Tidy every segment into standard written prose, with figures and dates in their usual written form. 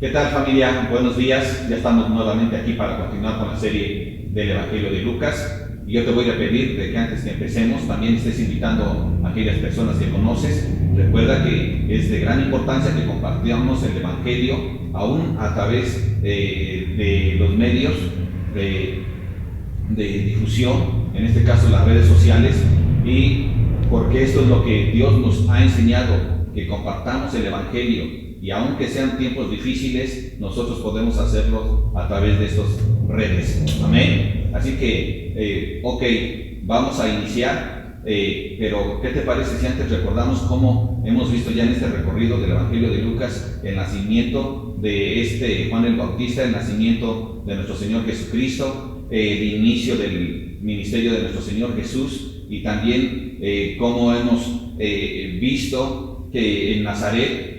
¿Qué tal, familia? Buenos días. Ya estamos nuevamente aquí para continuar con la serie del Evangelio de Lucas. Y yo te voy a pedir de que antes que empecemos también estés invitando a aquellas personas que conoces. Recuerda que es de gran importancia que compartamos el Evangelio aún a través de los medios de difusión, en este caso las redes sociales, y porque esto es lo que Dios nos ha enseñado, que compartamos el Evangelio. Y aunque sean tiempos difíciles, nosotros podemos hacerlo a través de estas redes. Amén. Así que, vamos a iniciar, pero ¿qué te parece si antes recordamos cómo hemos visto ya en este recorrido del Evangelio de Lucas el nacimiento de Juan el Bautista, el nacimiento de nuestro Señor Jesucristo, el inicio del ministerio de nuestro Señor Jesús, y también cómo hemos visto que en Nazaret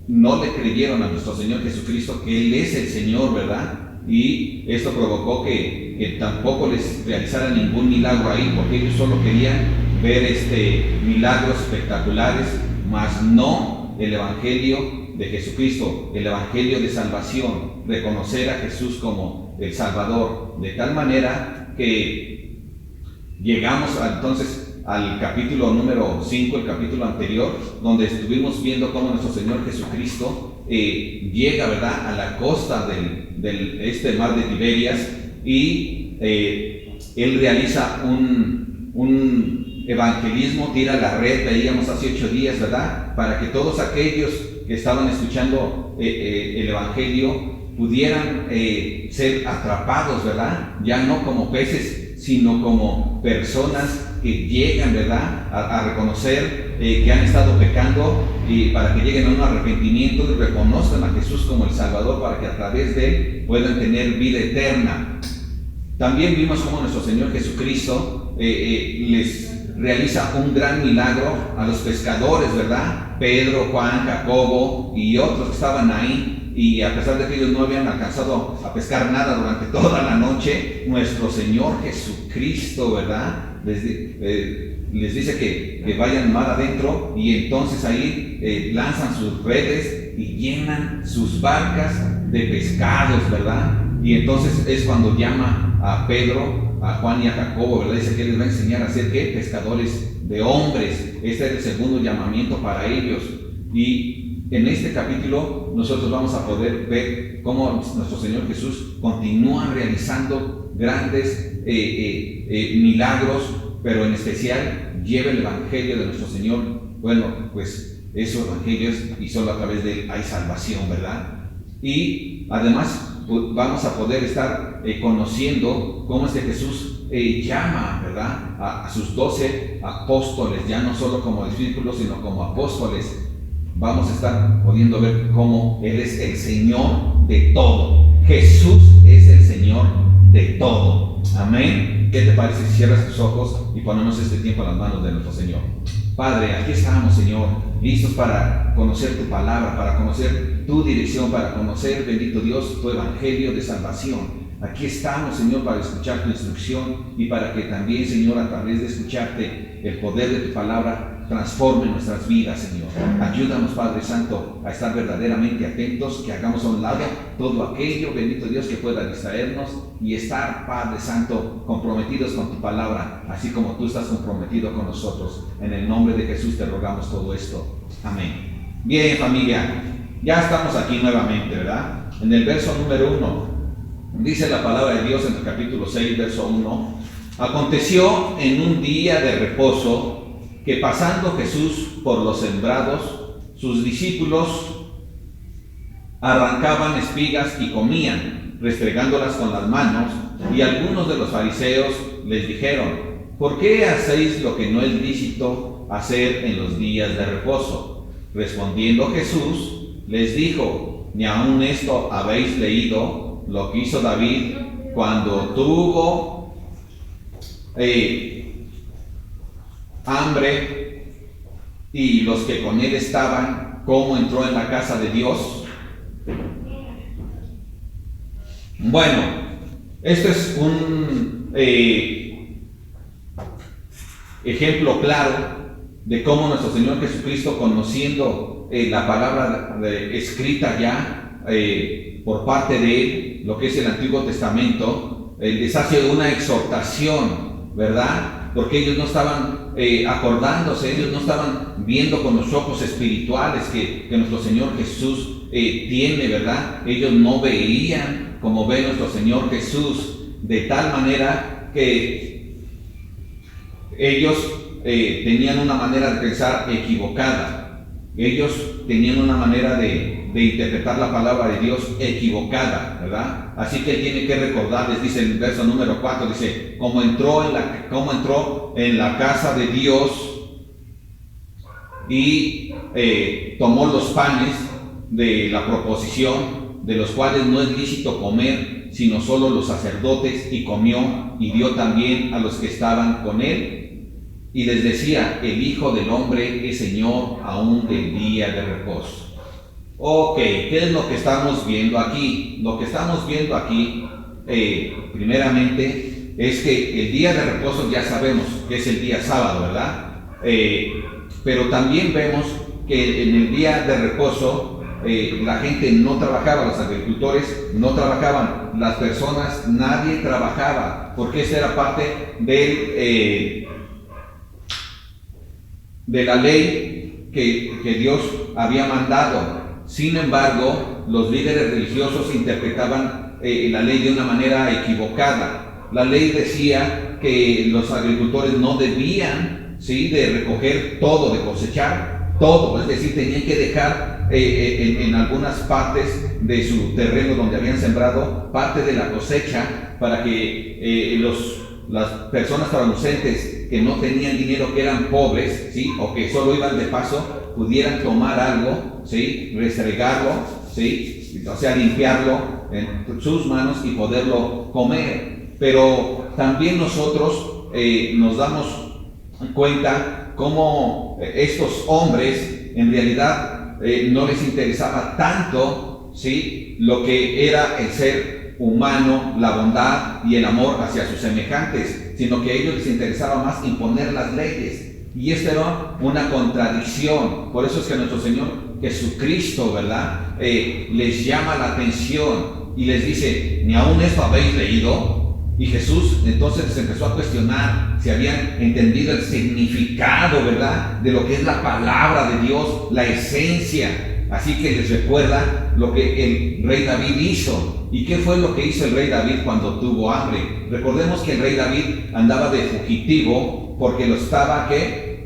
no le creyeron a nuestro Señor Jesucristo que Él es el Señor, ¿verdad? Y esto provocó que tampoco les realizaran ningún milagro ahí, porque ellos solo querían ver milagros espectaculares, mas no el Evangelio de Jesucristo, el Evangelio de salvación, reconocer a Jesús como el Salvador, de tal manera que llegamos entonces al capítulo número 5, el capítulo anterior, donde estuvimos viendo cómo nuestro Señor Jesucristo llega, ¿verdad?, a la costa del mar de Tiberias, y Él realiza un evangelismo, tira la red, veíamos hace 8 días, ¿verdad?, para que todos aquellos que estaban escuchando el Evangelio pudieran ser atrapados, ¿verdad?, ya no como peces, sino como personas que llegan, ¿verdad?, a reconocer que han estado pecando, y para que lleguen a un arrepentimiento y reconozcan a Jesús como el Salvador, para que a través de Él puedan tener vida eterna. También vimos cómo nuestro Señor Jesucristo les realiza un gran milagro a los pescadores, ¿verdad? Pedro, Juan, Jacobo y otros que estaban ahí, y a pesar de que ellos no habían alcanzado a pescar nada durante toda la noche, nuestro Señor Jesucristo, ¿verdad?, les dice que vayan mar adentro, y entonces ahí lanzan sus redes y llenan sus barcas de pescados, ¿verdad? Y entonces es cuando llama a Pedro, a Juan y a Jacobo, ¿verdad? Dice que les va a enseñar a ser pescadores de hombres. Este es el segundo llamamiento para ellos. Y en este capítulo nosotros vamos a poder ver cómo nuestro Señor Jesús continúa realizando grandes milagros, pero en especial lleva el Evangelio de nuestro Señor. Bueno, pues esos evangelios, y solo a través de Él hay salvación, ¿verdad? Y además vamos a poder estar conociendo cómo es que Jesús llama, ¿verdad?, a sus 12 apóstoles, ya no solo como discípulos, sino como apóstoles. Vamos a estar pudiendo ver cómo Él es el Señor de todo. Jesús es el Señor de todo. Amén. ¿Qué te parece si cierras tus ojos y ponemos este tiempo en las manos de nuestro Señor? Padre, aquí estamos, Señor, listos para conocer tu palabra, para conocer tu dirección, para conocer, bendito Dios, tu evangelio de salvación. Aquí estamos, Señor, para escuchar tu instrucción, y para que también, Señor, a través de escucharte, el poder de tu palabra transforme nuestras vidas, Señor. Ayúdanos, Padre Santo, a estar verdaderamente atentos, que hagamos a un lado todo aquello, bendito Dios, que pueda distraernos, y estar, Padre Santo, comprometidos con tu palabra, así como tú estás comprometido con nosotros. En el nombre de Jesús te rogamos todo esto. Amén. Bien, familia, ya estamos aquí nuevamente, ¿verdad? En el verso número 1, dice la palabra de Dios en el capítulo 6, verso 1: aconteció en un día de reposo que, pasando Jesús por los sembrados, sus discípulos arrancaban espigas y comían, restregándolas con las manos. Y algunos de los fariseos les dijeron: ¿por qué hacéis lo que no es lícito hacer en los días de reposo? Respondiendo Jesús les dijo: ¿ni aun esto habéis leído lo que hizo David cuando tuvo hambre, y los que con él estaban, cómo entró en la casa de Dios? Bueno, esto es un ejemplo claro de cómo nuestro Señor Jesucristo, conociendo la palabra escrita ya por parte de él, lo que es el Antiguo Testamento, les hace una exhortación, ¿verdad? Porque ellos no estaban acordándose, ellos no estaban viendo con los ojos espirituales que nuestro Señor Jesús tiene, ¿verdad? Ellos no veían como ve nuestro Señor Jesús, de tal manera que ellos tenían una manera de pensar equivocada. Ellos tenían una manera de interpretar la palabra de Dios equivocada, ¿verdad? Así que él tiene que recordarles, dice en el verso número 4, dice, como entró en la casa de Dios y tomó los panes de la proposición, de los cuales no es lícito comer, sino solo los sacerdotes, y comió y dio también a los que estaban con él. Y les decía, el Hijo del Hombre es Señor aún del día de reposo. Ok, ¿qué es lo que estamos viendo aquí? Lo que estamos viendo aquí, primeramente, es que el día de reposo ya sabemos que es el día sábado, ¿verdad? Pero también vemos que en el día de reposo la gente no trabajaba, los agricultores no trabajaban, las personas, nadie trabajaba, porque esta era parte de la ley que Dios había mandado. Sin embargo, los líderes religiosos interpretaban la ley de una manera equivocada. La ley decía que los agricultores no debían, ¿sí?, de recoger todo, de cosechar todo, es decir, tenían que dejar en algunas partes de su terreno donde habían sembrado parte de la cosecha para que las personas traducentes que no tenían dinero, que eran pobres, ¿sí?, o que solo iban de paso, pudieran tomar algo, ¿sí?, restregarlo, ¿sí?, o sea, limpiarlo en sus manos y poderlo comer. Pero también nosotros nos damos cuenta cómo estos hombres en realidad no les interesaba tanto, ¿sí?, lo que era el ser humano, la bondad y el amor hacia sus semejantes, sino que a ellos les interesaba más imponer las leyes. Y esta era una contradicción. Por eso es que nuestro Señor Jesucristo, ¿verdad?, les llama la atención y les dice, ¿ni aún esto habéis leído? Y Jesús entonces les empezó a cuestionar si habían entendido el significado, ¿verdad?, de lo que es la palabra de Dios, la esencia. Así que les recuerda lo que el rey David hizo. ¿Y qué fue lo que hizo el rey David cuando tuvo hambre? Recordemos que el rey David andaba de fugitivo porque lo estaba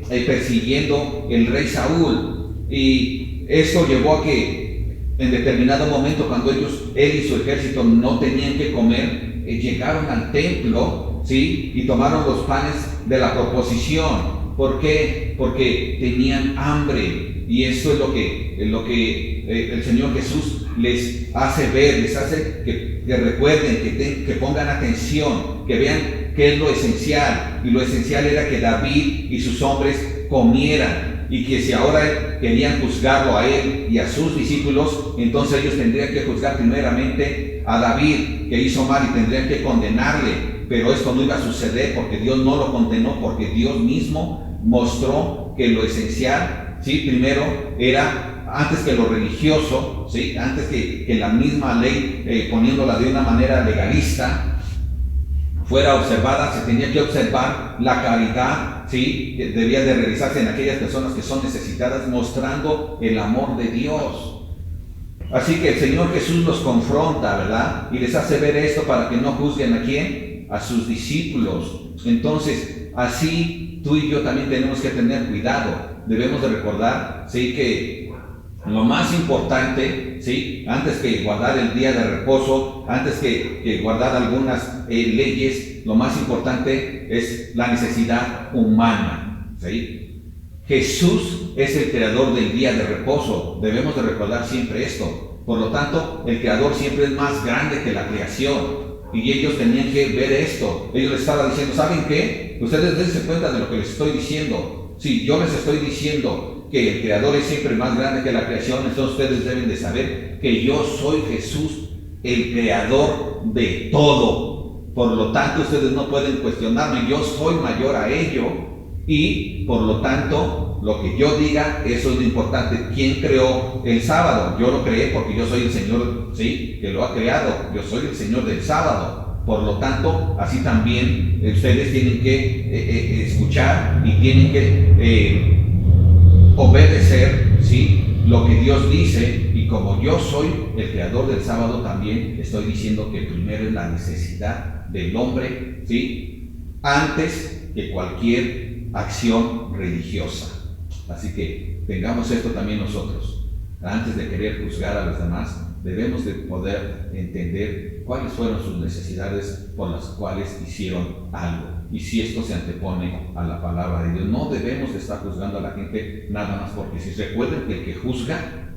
persiguiendo el rey Saúl. Y esto llevó a que en determinado momento, cuando él y su ejército no tenían que comer, llegaron al templo, ¿sí?, y tomaron los panes de la proposición. ¿Por qué? Porque tenían hambre. Y eso es lo que el Señor Jesús les hace ver, les hace que recuerden, que pongan atención, que vean qué es lo esencial. Y lo esencial era que David y sus hombres comieran, y que si ahora querían juzgarlo a él y a sus discípulos, entonces ellos tendrían que juzgar primeramente a David, que hizo mal, y tendrían que condenarle. Pero esto no iba a suceder porque Dios no lo condenó, porque Dios mismo mostró que lo esencial, ¿sí?, primero era, antes que lo religioso, ¿sí?, antes que la misma ley, poniéndola de una manera legalista, fuera observada, se tenía que observar la caridad, ¿sí?, que debía de realizarse en aquellas personas que son necesitadas, mostrando el amor de Dios. Así que el Señor Jesús los confronta, ¿verdad?, y les hace ver esto para que no juzguen ¿a quién? A sus discípulos. Entonces, así tú y yo también tenemos que tener cuidado. Debemos de recordar, ¿sí?, que lo más importante, ¿sí?, antes que guardar el día de reposo, antes que guardar algunas leyes, lo más importante es la necesidad humana, ¿sí? Jesús es el creador del día de reposo. Debemos de recordar siempre esto. Por lo tanto, el creador siempre es más grande que la creación. Y ellos tenían que ver esto. Ellos les estaban diciendo, ¿saben qué? Ustedes dense cuenta de lo que les estoy diciendo. Si yo les estoy diciendo que el creador es siempre más grande que la creación, entonces ustedes deben de saber que yo soy Jesús, el creador de todo. Por lo tanto, ustedes no pueden cuestionarme. Yo soy mayor a ello. Y por lo tanto, lo que yo diga, eso es lo importante. ¿Quién creó el sábado? Yo lo creé porque yo soy el Señor, ¿sí?, que lo ha creado. Yo soy el Señor del sábado. Por lo tanto, así también ustedes tienen que escuchar y tienen que obedecer, ¿sí?, lo que Dios dice. Y como yo soy el creador del sábado, también estoy diciendo que primero es la necesidad del hombre, ¿sí?, antes que cualquier acción religiosa. Así que tengamos esto también nosotros. Antes de querer juzgar a los demás, debemos de poder entender cuáles fueron sus necesidades por las cuales hicieron algo. Y si esto se antepone a la palabra de Dios, no debemos de estar juzgando a la gente nada más porque si recuerden que el que juzga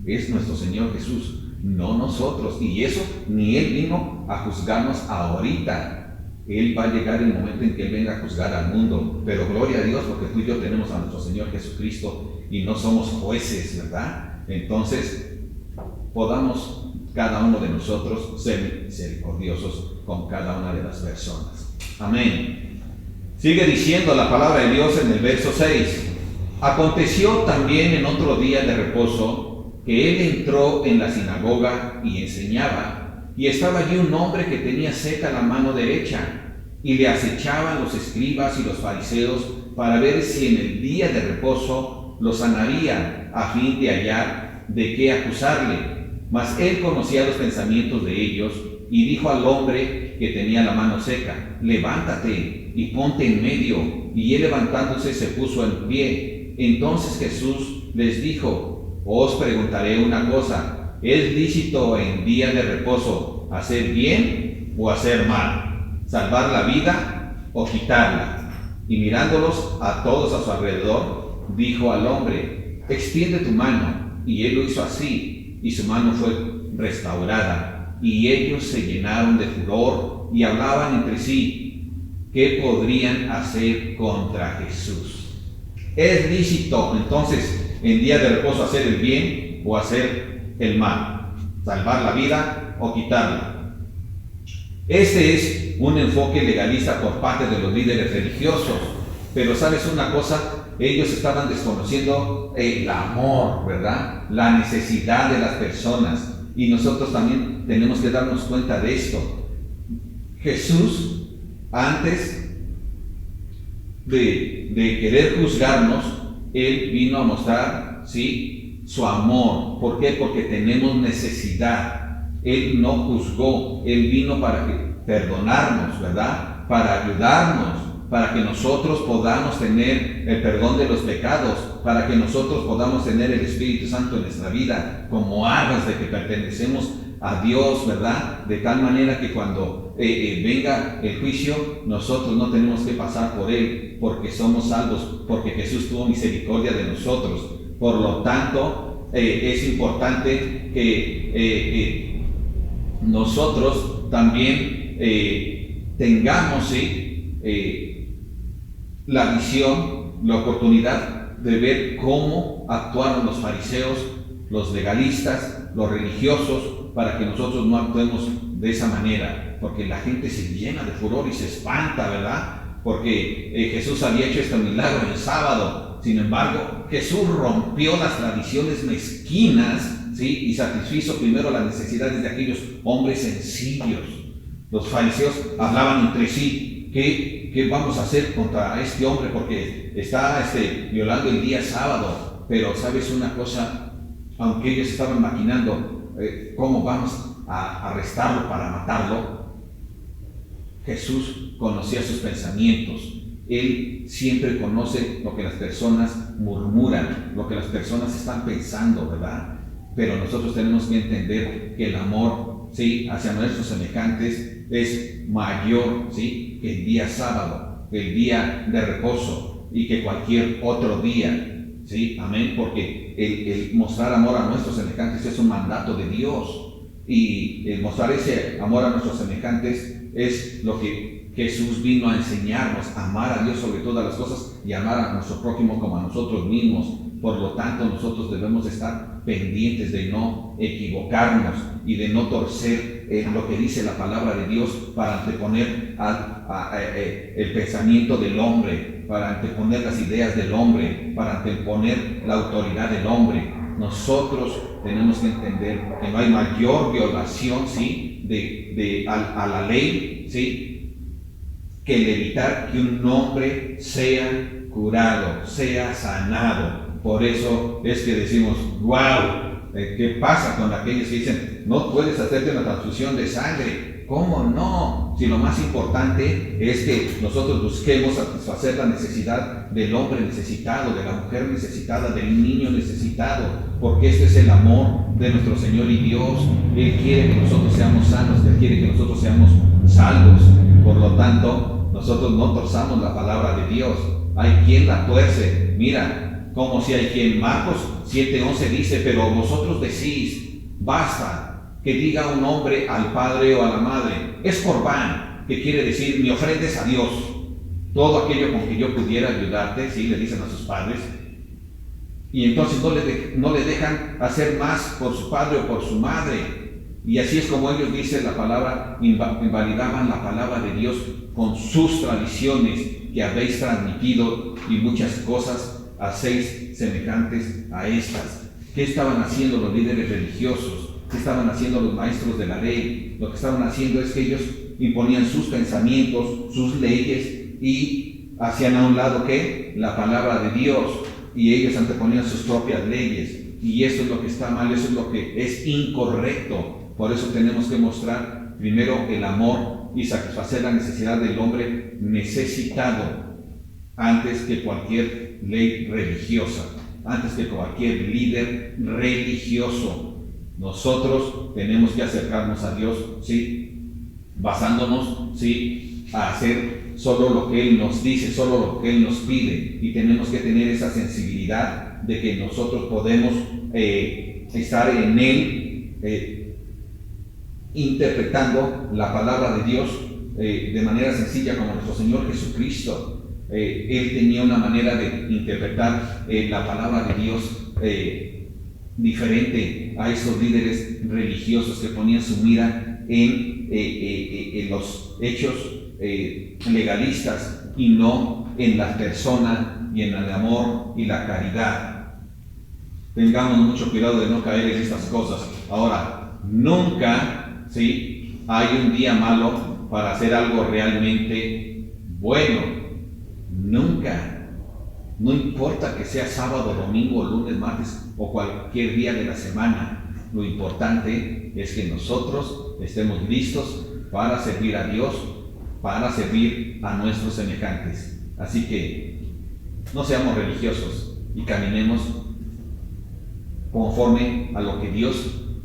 es nuestro Señor Jesús, no nosotros. Y eso, ni Él vino a juzgarnos ahorita. Él va a llegar el momento en que Él venga a juzgar al mundo. Pero gloria a Dios, porque tú y yo tenemos a nuestro Señor Jesucristo y no somos jueces, ¿verdad? Entonces, podamos cada uno de nosotros ser misericordiosos con cada una de las personas. Amén. Sigue diciendo la palabra de Dios en el verso 6. Aconteció también en otro día de reposo que él entró en la sinagoga y enseñaba, y estaba allí un hombre que tenía seca la mano derecha, y le acechaban los escribas y los fariseos para ver si en el día de reposo lo sanaría, a fin de hallar de qué acusarle. Mas él conocía los pensamientos de ellos, y dijo al hombre que tenía la mano seca: levántate y ponte en medio. Y él, levantándose, se puso en pie. Entonces Jesús les dijo: os preguntaré una cosa, ¿es lícito en día de reposo hacer bien o hacer mal? ¿Salvar la vida o quitarla? Y mirándolos a todos a su alrededor, dijo al hombre: extiende tu mano. Y él lo hizo así, y su mano fue restaurada. Y ellos se llenaron de furor y hablaban entre sí qué podrían hacer contra Jesús. ¿Es lícito entonces en día de reposo hacer el bien o hacer el mal? ¿Salvar la vida o quitarla? Este es un enfoque legalista por parte de los líderes religiosos. Pero ¿sabes una cosa? Ellos estaban desconociendo el amor, ¿verdad? La necesidad de las personas. Y nosotros también tenemos que darnos cuenta de esto. Jesús, antes de querer juzgarnos, Él vino a mostrar, ¿sí?, su amor. ¿Por qué? Porque tenemos necesidad. Él no juzgó, Él vino para perdonarnos, ¿verdad? Para ayudarnos, para que nosotros podamos tener el perdón de los pecados, para que nosotros podamos tener el Espíritu Santo en nuestra vida, como arras de que pertenecemos a Dios, ¿verdad? De tal manera que cuando venga el juicio, nosotros no tenemos que pasar por él, porque somos salvos, porque Jesús tuvo misericordia de nosotros. Por lo tanto, es importante que nosotros también tengamos, ¿sí?, la visión, la oportunidad de ver cómo actuaron los fariseos, los legalistas, los religiosos, para que nosotros no actuemos de esa manera, porque la gente se llena de furor y se espanta, ¿verdad? Porque Jesús había hecho este milagro en el sábado. Sin embargo, Jesús rompió las tradiciones mezquinas, ¿sí?, y satisfizo primero las necesidades de aquellos hombres sencillos. Los fariseos hablaban entre sí: ¿qué vamos a hacer contra este hombre? Porque está violando el día sábado. Pero ¿sabes una cosa? Aunque ellos estaban maquinando cómo vamos a arrestarlo para matarlo, Jesús conocía sus pensamientos. Él siempre conoce lo que las personas murmuran, lo que las personas están pensando, ¿verdad? Pero nosotros tenemos que entender que el amor, ¿sí?, hacia nuestros semejantes es mayor, ¿sí?, que el día sábado, que el día de reposo y que cualquier otro día, ¿sí? Amén. Porque el mostrar amor a nuestros semejantes es un mandato de Dios, y el mostrar ese amor a nuestros semejantes es lo que Jesús vino a enseñarnos: amar a Dios sobre todas las cosas y amar a nuestro prójimo como a nosotros mismos. Por lo tanto, nosotros debemos estar pendientes de no equivocarnos y de no torcer lo que dice la palabra de Dios para anteponer el pensamiento del hombre. para anteponer las ideas del hombre, para anteponer la autoridad del hombre. Nosotros tenemos que entender que no hay mayor violación, ¿sí?, a la ley, ¿sí?, que el evitar que un hombre sea curado, sea sanado. Por eso es que decimos, wow, ¿qué pasa con aquellos que dicen, no puedes hacerte una transfusión de sangre? ¿Cómo no? Si lo más importante es que nosotros busquemos satisfacer la necesidad del hombre necesitado, de la mujer necesitada, del niño necesitado, porque este es el amor de nuestro Señor y Dios. Él quiere que nosotros seamos sanos, Él quiere que nosotros seamos salvos. Por lo tanto, nosotros no torzamos la palabra de Dios. Hay quien la tuerce. Mira, como si hay quien, Marcos 7:11 dice, pero vosotros decís, basta que diga un hombre al padre o a la madre, es corbán, que quiere decir, me ofrendes a Dios todo aquello con que yo pudiera ayudarte, ¿sí?, le dicen a sus padres, y entonces no le dejan hacer más por su padre o por su madre, y así es como ellos dicen la palabra, invalidaban la palabra de Dios con sus tradiciones que habéis transmitido, y muchas cosas hacéis semejantes a estas. ¿Qué estaban haciendo los líderes religiosos? ¿Qué estaban haciendo los maestros de la ley? Lo que estaban haciendo es que ellos imponían sus pensamientos, sus leyes, y hacían a un lado, ¿qué?, la palabra de Dios, y ellos anteponían sus propias leyes, y eso es lo que está mal, eso es lo que es incorrecto. Por eso tenemos que mostrar primero el amor y satisfacer la necesidad del hombre necesitado antes que cualquier ley religiosa, antes que cualquier líder religioso. Nosotros tenemos que acercarnos a Dios, ¿sí?, basándonos, ¿sí?, a hacer solo lo que Él nos dice, solo lo que Él nos pide, y tenemos que tener esa sensibilidad de que nosotros podemos estar en Él interpretando la palabra de Dios de manera sencilla, como nuestro Señor Jesucristo. Él tenía una manera de interpretar la palabra de Dios diferente a esos líderes religiosos que ponían su mira en los hechos legalistas y no en la persona y en el amor y la caridad. Tengamos mucho cuidado de no caer en estas cosas. Ahora, nunca, ¿sí?, hay un día malo para hacer algo realmente bueno. Nunca. No importa que sea sábado, domingo, lunes, martes o cualquier día de la semana. Lo importante es que nosotros estemos listos para servir a Dios, para servir a nuestros semejantes. Así que no seamos religiosos y caminemos conforme a lo que Dios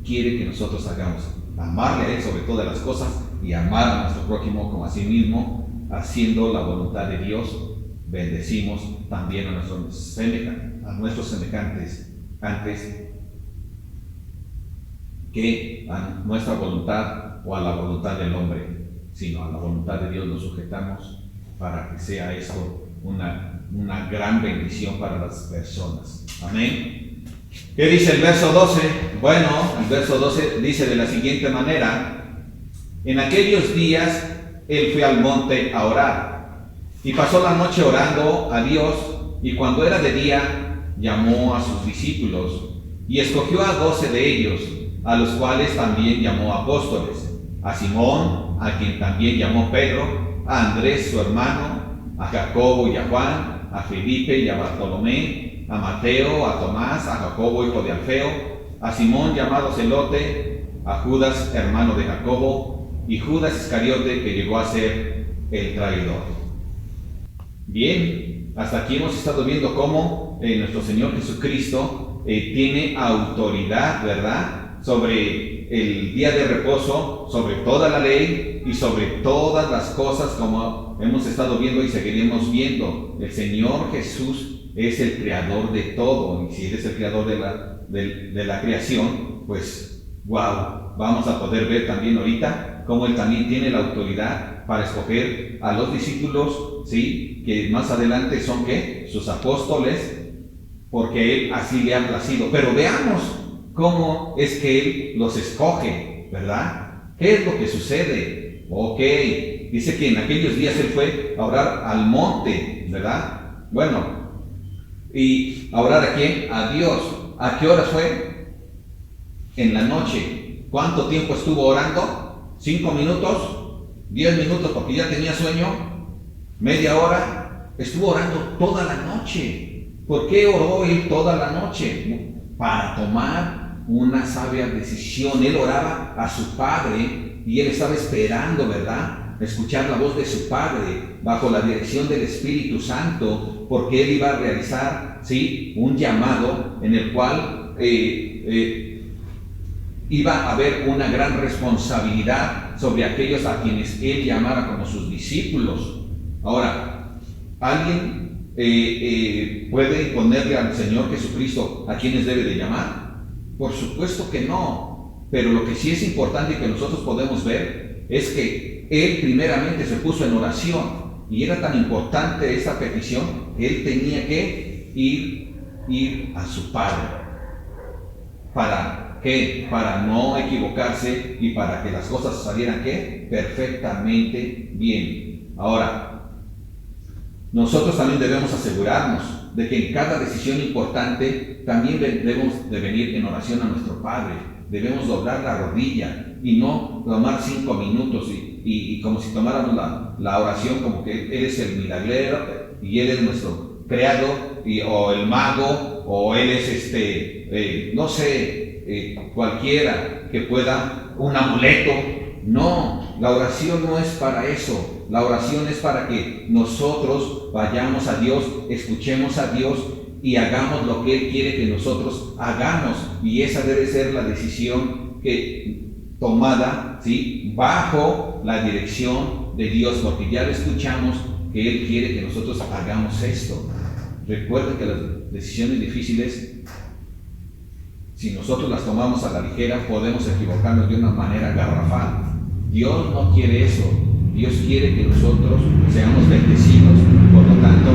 quiere que nosotros hagamos. Amarle a Él sobre todas las cosas y amar a nuestro prójimo como a sí mismo, haciendo la voluntad de Dios. Bendecimos también a nuestros semejantes antes que a nuestra voluntad o a la voluntad del hombre, sino a la voluntad de Dios nos sujetamos para que sea esto una gran bendición para las personas. Amén. ¿Qué dice el verso 12? Bueno, el verso 12 dice de la siguiente manera: en aquellos días él fue al monte a orar, y pasó la noche orando a Dios, y cuando era de día, llamó a sus discípulos, y escogió a 12 de ellos, a los cuales también llamó apóstoles: a Simón, a quien también llamó Pedro, a Andrés su hermano, a Jacobo y a Juan, a Felipe y a Bartolomé, a Mateo, a Tomás, a Jacobo hijo de Alfeo, a Simón llamado Celote, a Judas hermano de Jacobo, y Judas Iscariote, que llegó a ser el traidor. Bien, hasta aquí hemos estado viendo cómo nuestro Señor Jesucristo tiene autoridad, ¿verdad?, sobre el día de reposo, sobre toda la ley y sobre todas las cosas, como hemos estado viendo y seguiremos viendo. El Señor Jesús es el creador de todo, y si Él es el creador de la creación, pues wow, vamos a poder ver también ahorita cómo Él también tiene la autoridad para escoger a los discípulos, ¿sí?, que más adelante son, ¿qué?, sus apóstoles, porque Él así le ha placido. Pero veamos cómo es que Él los escoge, ¿verdad? ¿Qué es lo que sucede? Ok, qué? Dice que en aquellos días él fue a orar al monte, ¿verdad? Bueno, ¿y a orar a quién? A Dios. ¿A qué horas fue? En la noche. ¿Cuánto tiempo estuvo orando? ¿5 minutos? ¿10 minutos porque ya tenía sueño? ¿Media hora? Estuvo orando toda la noche. ¿Por qué oró él toda la noche? Para tomar una sabia decisión. Él oraba a su Padre y él estaba esperando, ¿verdad?, escuchar la voz de su Padre bajo la dirección del Espíritu Santo, porque él iba a realizar, ¿sí?, un llamado en el cual iba a haber una gran responsabilidad sobre aquellos a quienes él llamara como sus discípulos. Ahora, ¿alguien puede imponerle al Señor Jesucristo a quienes debe de llamar? Por supuesto que no, pero lo que sí es importante y que nosotros podemos ver es que él primeramente se puso en oración, y era tan importante esta petición que él tenía que ir a su Padre. ¿Para qué? Para no equivocarse y para que las cosas salieran, ¿qué?, perfectamente bien. Ahora, nosotros también debemos asegurarnos de que en cada decisión importante también debemos de venir en oración a nuestro Padre. Debemos doblar la rodilla y no tomar 5 minutos y como si tomáramos la oración como que Él es el milagrero y Él es nuestro creador, o el mago, o Él es no sé, cualquiera que pueda, un amuleto. No, la oración no es para eso. La oración es para que nosotros vayamos a Dios, escuchemos a Dios y hagamos lo que Él quiere que nosotros hagamos. Y esa debe ser la decisión tomada, ¿sí?, bajo la dirección de Dios, porque ya lo escuchamos que Él quiere que nosotros hagamos esto. Recuerden que las decisiones difíciles, si nosotros las tomamos a la ligera, podemos equivocarnos de una manera garrafal. Dios no quiere eso. Dios quiere que nosotros seamos bendecidos. Por lo tanto,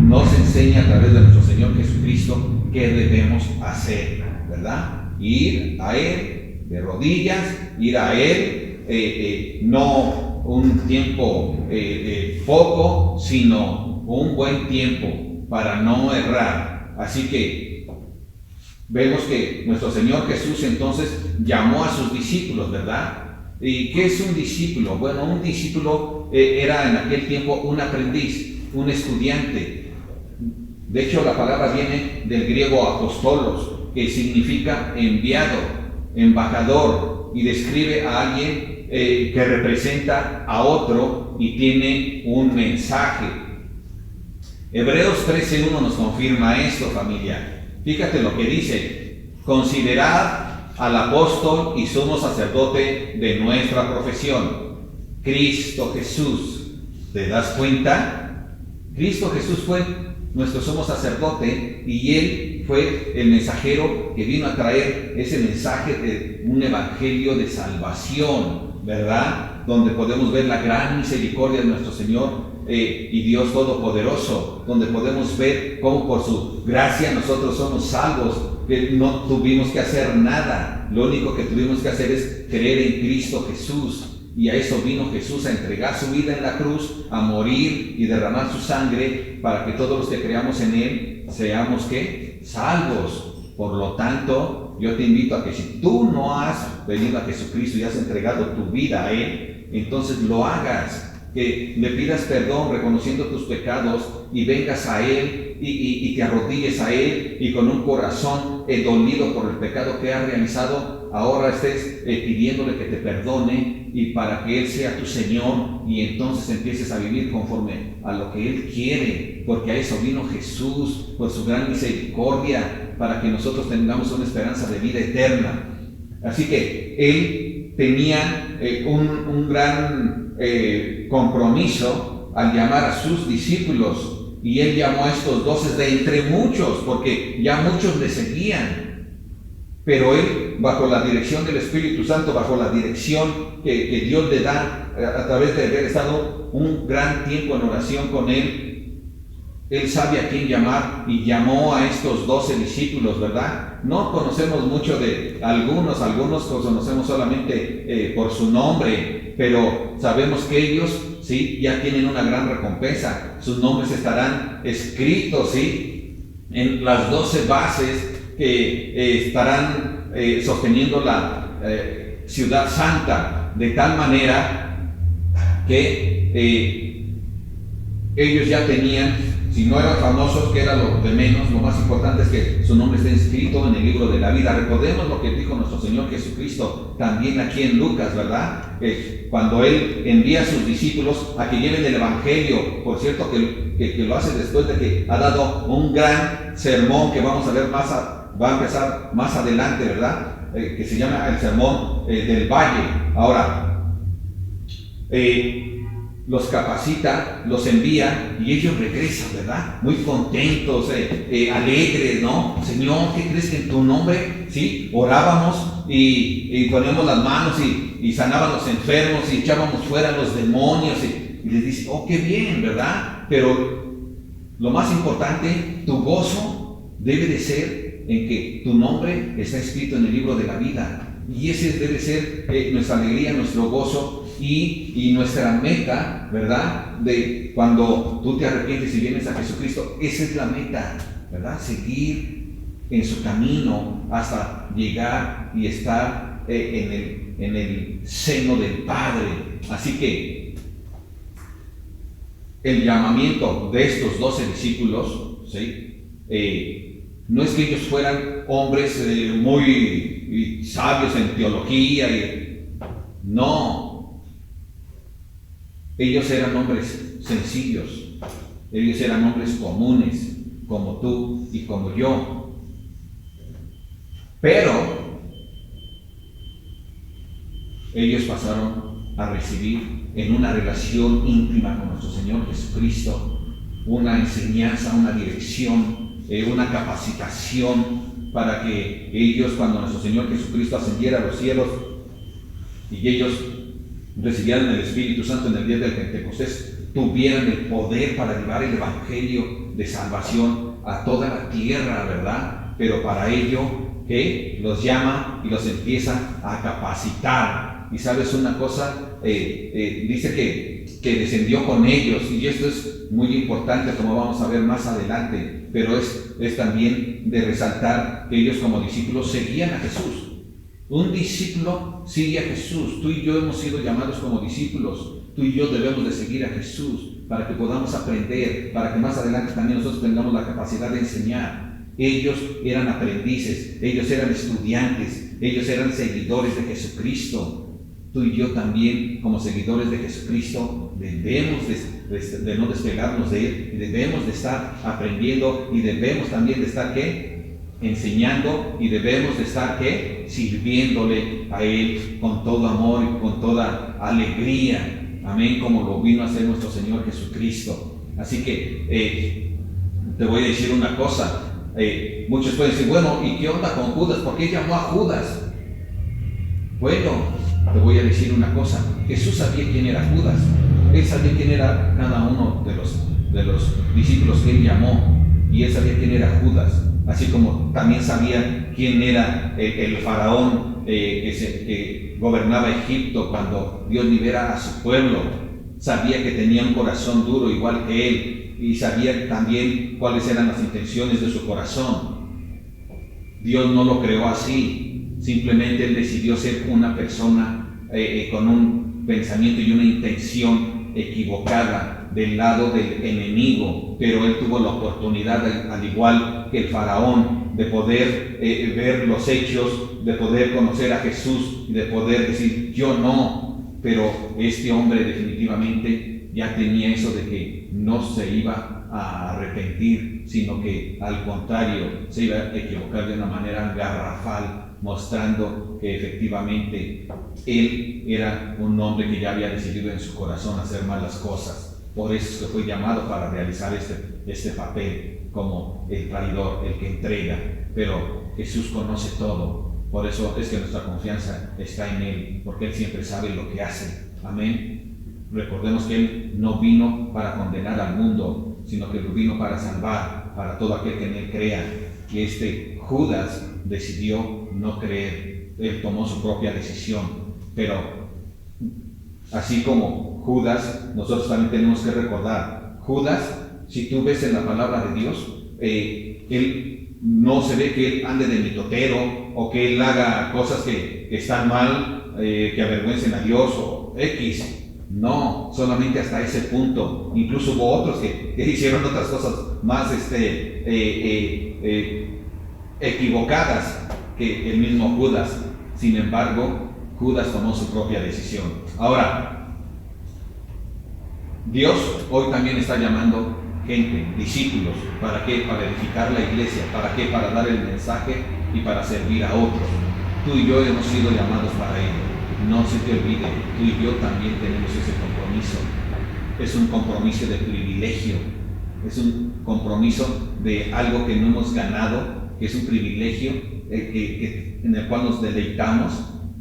nos enseña a través de nuestro Señor Jesucristo qué debemos hacer, ¿verdad? Ir a Él de rodillas, ir a Él, no un tiempo poco, sino un buen tiempo para no errar. Así que vemos que nuestro Señor Jesús entonces llamó a sus discípulos, ¿verdad? ¿Y qué es un discípulo? Bueno, un discípulo era en aquel tiempo un aprendiz, un estudiante. De hecho, la palabra viene del griego apostolos, que significa enviado, embajador, y describe a alguien que representa a otro y tiene un mensaje. Hebreos 13:1 nos confirma esto, familia. Fíjate lo que dice: considerad al apóstol y sumo sacerdote de nuestra profesión, Cristo Jesús. ¿Te das cuenta? Cristo Jesús fue nuestro sumo sacerdote y Él fue el mensajero que vino a traer ese mensaje de un evangelio de salvación, ¿verdad? Donde podemos ver la gran misericordia de nuestro Señor y Dios Todopoderoso, donde podemos ver cómo por su gracia nosotros somos salvos, que no tuvimos que hacer nada, lo único que tuvimos que hacer es creer en Cristo Jesús, y a eso vino Jesús, a entregar su vida en la cruz, a morir y derramar su sangre para que todos los que creamos en Él seamos, ¿qué?, salvos. Por lo tanto, yo te invito a que si tú no has venido a Jesucristo y has entregado tu vida a Él, entonces lo hagas, que le pidas perdón reconociendo tus pecados y vengas a Él y te arrodilles a Él y con un corazón dolido por el pecado que has realizado, ahora estés pidiéndole que te perdone y para que Él sea tu Señor, y entonces empieces a vivir conforme a lo que Él quiere, porque a eso vino Jesús por su gran misericordia, para que nosotros tengamos una esperanza de vida eterna. Así que Él tenía un gran compromiso al llamar a sus discípulos, y Él llamó a estos 12 de entre muchos, porque ya muchos le seguían, pero Él, bajo la dirección del Espíritu Santo, bajo la dirección que Dios le da a través de haber estado un gran tiempo en oración con Él, Él sabe a quién llamar y llamó a estos 12 discípulos, ¿verdad? No conocemos mucho de algunos conocemos solamente por su nombre, pero sabemos que ellos, ¿sí?, ya tienen una gran recompensa. Sus nombres estarán escritos, ¿sí?, en las 12 bases que estarán sosteniendo la ciudad santa, de tal manera que ellos ya tenían, si no eran famosos, que era lo de menos, lo más importante es que su nombre esté inscrito en el libro de la vida. Recordemos lo que dijo nuestro Señor Jesucristo también aquí en Lucas, ¿verdad? Cuando Él envía a sus discípulos a que lleven el Evangelio, por cierto que lo hace después de que ha dado un gran sermón que vamos a ver va a empezar más adelante, ¿verdad? Que se llama el sermón del Valle. Ahora, los capacita, los envía y ellos regresan, ¿verdad? Muy contentos, alegres, ¿no? Señor, ¿qué crees que en tu nombre, sí, orábamos y poníamos las manos y sanábamos los enfermos y echábamos fuera los demonios? Y les dice, oh, qué bien, ¿verdad? Pero lo más importante, tu gozo debe de ser en que tu nombre está escrito en el libro de la vida. Y ese debe ser nuestra alegría, nuestro gozo y nuestra meta, ¿verdad? De cuando tú te arrepientes y vienes a Jesucristo, esa es la meta, ¿verdad? Seguir en su camino hasta llegar y estar en el seno del Padre. Así que el llamamiento de estos 12 discípulos, ¿sí? No es que ellos fueran hombres muy sabios en teología, no. Ellos eran hombres sencillos, ellos eran hombres comunes, como tú y como yo. Pero ellos pasaron a recibir en una relación íntima con nuestro Señor Jesucristo una enseñanza, una dirección, una capacitación para que ellos, cuando nuestro Señor Jesucristo ascendiera a los cielos y ellos recibieran el Espíritu Santo en el día del Pentecostés, tuvieran el poder para llevar el Evangelio de salvación a toda la tierra, ¿verdad? Pero para ello, ¿qué? Los llama y los empieza a capacitar. Y sabes una cosa, dice que descendió con ellos, y esto es muy importante, como vamos a ver más adelante, pero es también de resaltar que ellos como discípulos seguían a Jesús. Un discípulo sigue a Jesús. Tú y yo hemos sido llamados como discípulos. Tú y yo debemos de seguir a Jesús para que podamos aprender, para que más adelante también nosotros tengamos la capacidad de enseñar. Ellos eran aprendices, ellos eran estudiantes, ellos eran seguidores de Jesucristo. Tú y yo también, como seguidores de Jesucristo, debemos de no despegarnos de Él, y debemos de estar aprendiendo, y debemos también de estar, ¿qué?, enseñando, y debemos de estar, ¿qué?, sirviéndole a Él con todo amor y con toda alegría. Amén, como lo vino a hacer nuestro Señor Jesucristo. Así que te voy a decir una cosa. Muchos pueden decir, bueno, ¿y qué onda con Judas? ¿Por qué llamó a Judas? Bueno, te voy a decir una cosa. Jesús sabía quién era Judas. Él sabía quién era cada uno de los discípulos que Él llamó. Y Él sabía quién era Judas. Así como también sabía quién era el faraón que gobernaba Egipto cuando Dios libera a su pueblo. Sabía que tenía un corazón duro igual que Él. Y sabía también cuáles eran las intenciones de su corazón. Dios no lo creó así. Simplemente Él decidió ser una persona con un pensamiento y una intención equivocada del lado del enemigo, pero Él tuvo la oportunidad, al igual que el faraón, de poder ver los hechos, de poder conocer a Jesús y de poder decir, yo no. Pero este hombre definitivamente ya tenía eso de que no se iba a arrepentir, sino que al contrario se iba a equivocar de una manera garrafal, mostrando que efectivamente él era un hombre que ya había decidido en su corazón hacer malas cosas. Por eso es que fue llamado para realizar este papel como el traidor, el que entrega. Pero Jesús conoce todo. Por eso es que nuestra confianza está en Él, porque Él siempre sabe lo que hace. Amén. Recordemos que Él no vino para condenar al mundo, sino que vino para salvar para todo aquel que en él crea. Y Judas decidió no creer, él tomó su propia decisión, pero así como Judas, nosotros también tenemos que recordar, Judas, si tú ves en la palabra de Dios, él no se ve que él ande de mitotero o que él haga cosas que están mal, que avergüencen a Dios o X. No, solamente hasta ese punto. Incluso hubo otros que hicieron otras cosas más equivocadas que el mismo Judas. Sin embargo, Judas tomó su propia decisión. Ahora, Dios hoy también está llamando gente, discípulos. ¿Para qué? Para edificar la iglesia. ¿Para qué? Para dar el mensaje y para servir a otros. Tú y yo hemos sido llamados para ello. No se te olvide, tú y yo también tenemos ese compromiso. Es un compromiso de privilegio, es un compromiso de algo que no hemos ganado, que es un privilegio en el cual nos deleitamos.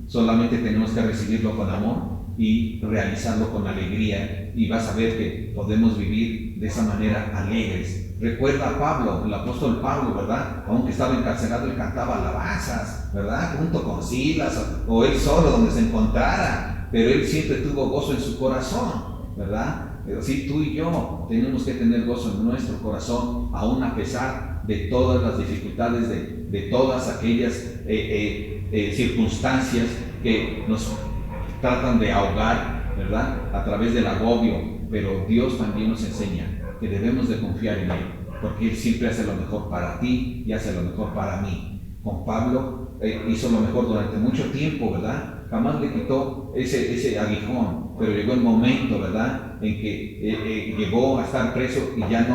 Solamente tenemos que recibirlo con amor y realizarlo con alegría, y vas a ver que podemos vivir de esa manera alegres. Recuerda a Pablo, el apóstol Pablo, ¿verdad? Aunque estaba encarcelado, él cantaba alabanzas, ¿verdad? Junto con Silas o él solo, donde se encontrara, pero él siempre tuvo gozo en su corazón, ¿verdad? Pero sí, tú y yo tenemos que tener gozo en nuestro corazón, aún a pesar de todas las dificultades, de todas aquellas circunstancias que nos tratan de ahogar, ¿verdad? A través del agobio. Pero Dios también nos enseña que debemos de confiar en Él, porque Él siempre hace lo mejor para ti y hace lo mejor para mí. Con Pablo hizo lo mejor durante mucho tiempo, ¿verdad? Jamás le quitó ese aguijón, pero llegó el momento, ¿verdad?, en que llegó a estar preso y ya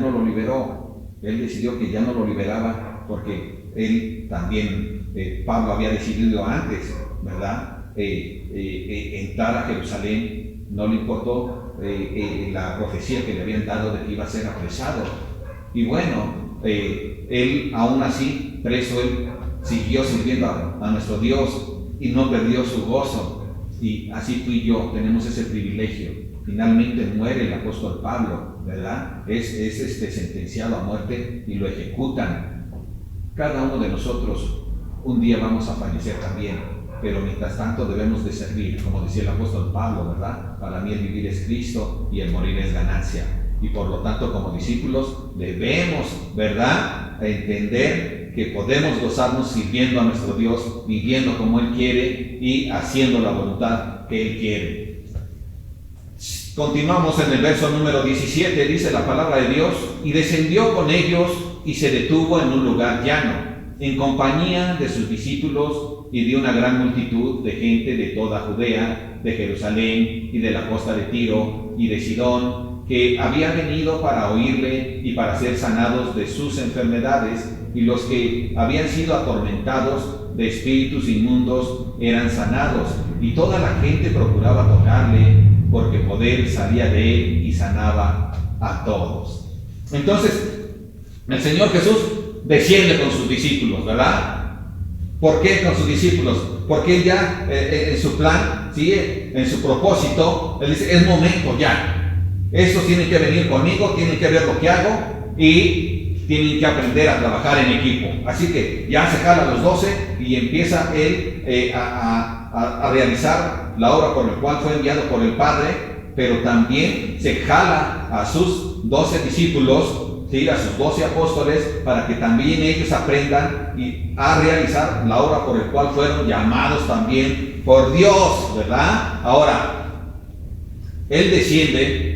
no lo liberó. Él decidió que ya no lo liberaba, porque él también, Pablo había decidido antes, ¿verdad?, entrar a Jerusalén. No le importó la profecía que le habían dado de que iba a ser apresado. Y bueno, él aún así, preso, él siguió sirviendo a nuestro Dios y no perdió su gozo. Y así tú y yo tenemos ese privilegio. Finalmente muere el apóstol Pablo, ¿verdad? Es sentenciado a muerte y lo ejecutan. Cada uno de nosotros un día vamos a fallecer también. Pero mientras tanto debemos de servir, como decía el apóstol Pablo, ¿verdad? Para mí el vivir es Cristo y el morir es ganancia. Y por lo tanto, como discípulos, debemos, ¿verdad?, entender que podemos gozarnos sirviendo a nuestro Dios, viviendo como Él quiere y haciendo la voluntad que Él quiere. Continuamos en el verso número 17, dice la palabra de Dios: y descendió con ellos y se detuvo en un lugar llano, en compañía de sus discípulos y de una gran multitud de gente de toda Judea, de Jerusalén y de la costa de Tiro y de Sidón, que había venido para oírle y para ser sanados de sus enfermedades, y los que habían sido atormentados de espíritus inmundos eran sanados, y toda la gente procuraba tocarle, porque poder salía de él y sanaba a todos. Entonces, el Señor Jesús desciende con sus discípulos, ¿verdad? ¿Por qué con sus discípulos? Porque Él ya, en su plan, ¿sí?, en su propósito, Él dice: es momento ya. Estos tienen que venir conmigo, tienen que ver lo que hago y tienen que aprender a trabajar en equipo. Así que ya se jala a los 12 y empieza Él a realizar la obra por la cual fue enviado por el Padre, pero también se jala a sus 12 discípulos, ¿sí?, a sus 12 apóstoles, para que también ellos aprendan a realizar la obra por la cual fueron llamados también por Dios, ¿verdad? Ahora, Él desciende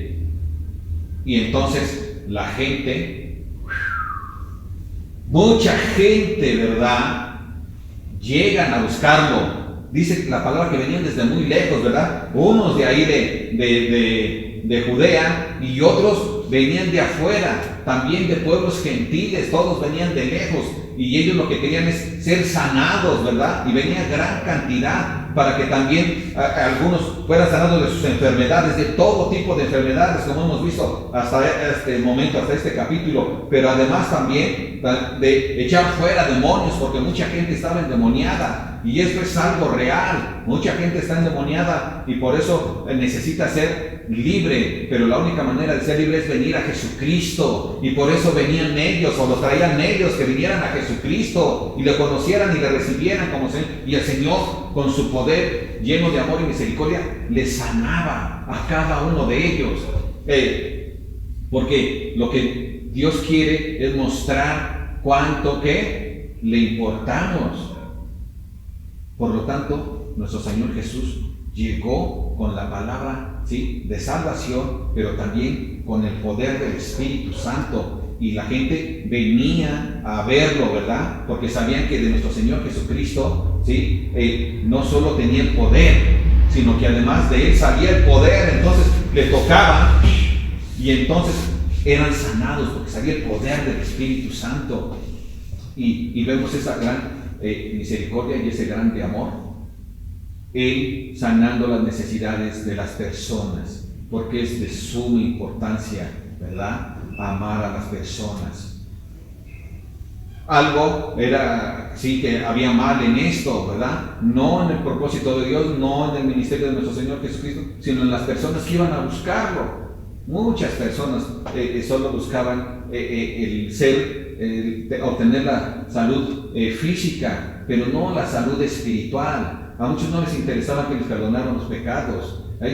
y entonces la gente, mucha gente, ¿verdad?, llegan a buscarlo. Dice la palabra que venían desde muy lejos, ¿verdad? Unos de ahí de Judea y otros venían de afuera. también de pueblos gentiles, todos venían de lejos y ellos lo que querían es ser sanados, ¿verdad? Y venía gran cantidad para que también algunos fueran sanados de sus enfermedades, de todo tipo de enfermedades, como hemos visto hasta este momento, hasta este capítulo, pero además también de echar fuera demonios, porque mucha gente estaba endemoniada, y esto es algo real. Mucha gente está endemoniada y por eso necesita ser libre, pero la única manera de ser libre es venir a Jesucristo, y por eso venían ellos, o los traían ellos, que vinieran a Jesucristo y le conocieran y le recibieran como Señor, y el Señor con su poder lleno de amor y misericordia les sanaba a cada uno de ellos, porque lo que Dios quiere es mostrar cuánto que le importamos. Por lo tanto, nuestro Señor Jesús llegó con la palabra, ¿sí?, de salvación, pero también con el poder del Espíritu Santo. Y la gente venía a verlo, ¿verdad? Porque sabían que de nuestro Señor Jesucristo, ¿sí?, no solo tenía el poder, sino que además de Él salía el poder. Entonces le tocaban y entonces eran sanados porque salía el poder del Espíritu Santo. Y vemos esa gran misericordia y ese grande amor, Él sanando las necesidades de las personas, porque es de suma importancia, ¿verdad?, amar a las personas. Algo era, sí, que había mal en esto, ¿verdad? No en el propósito de Dios, no en el ministerio de nuestro Señor Jesucristo, sino en las personas que iban a buscarlo. Muchas personas solo buscaban el ser, obtener la salud física, pero no la salud espiritual. A muchos no les interesaba que les perdonaran los pecados. A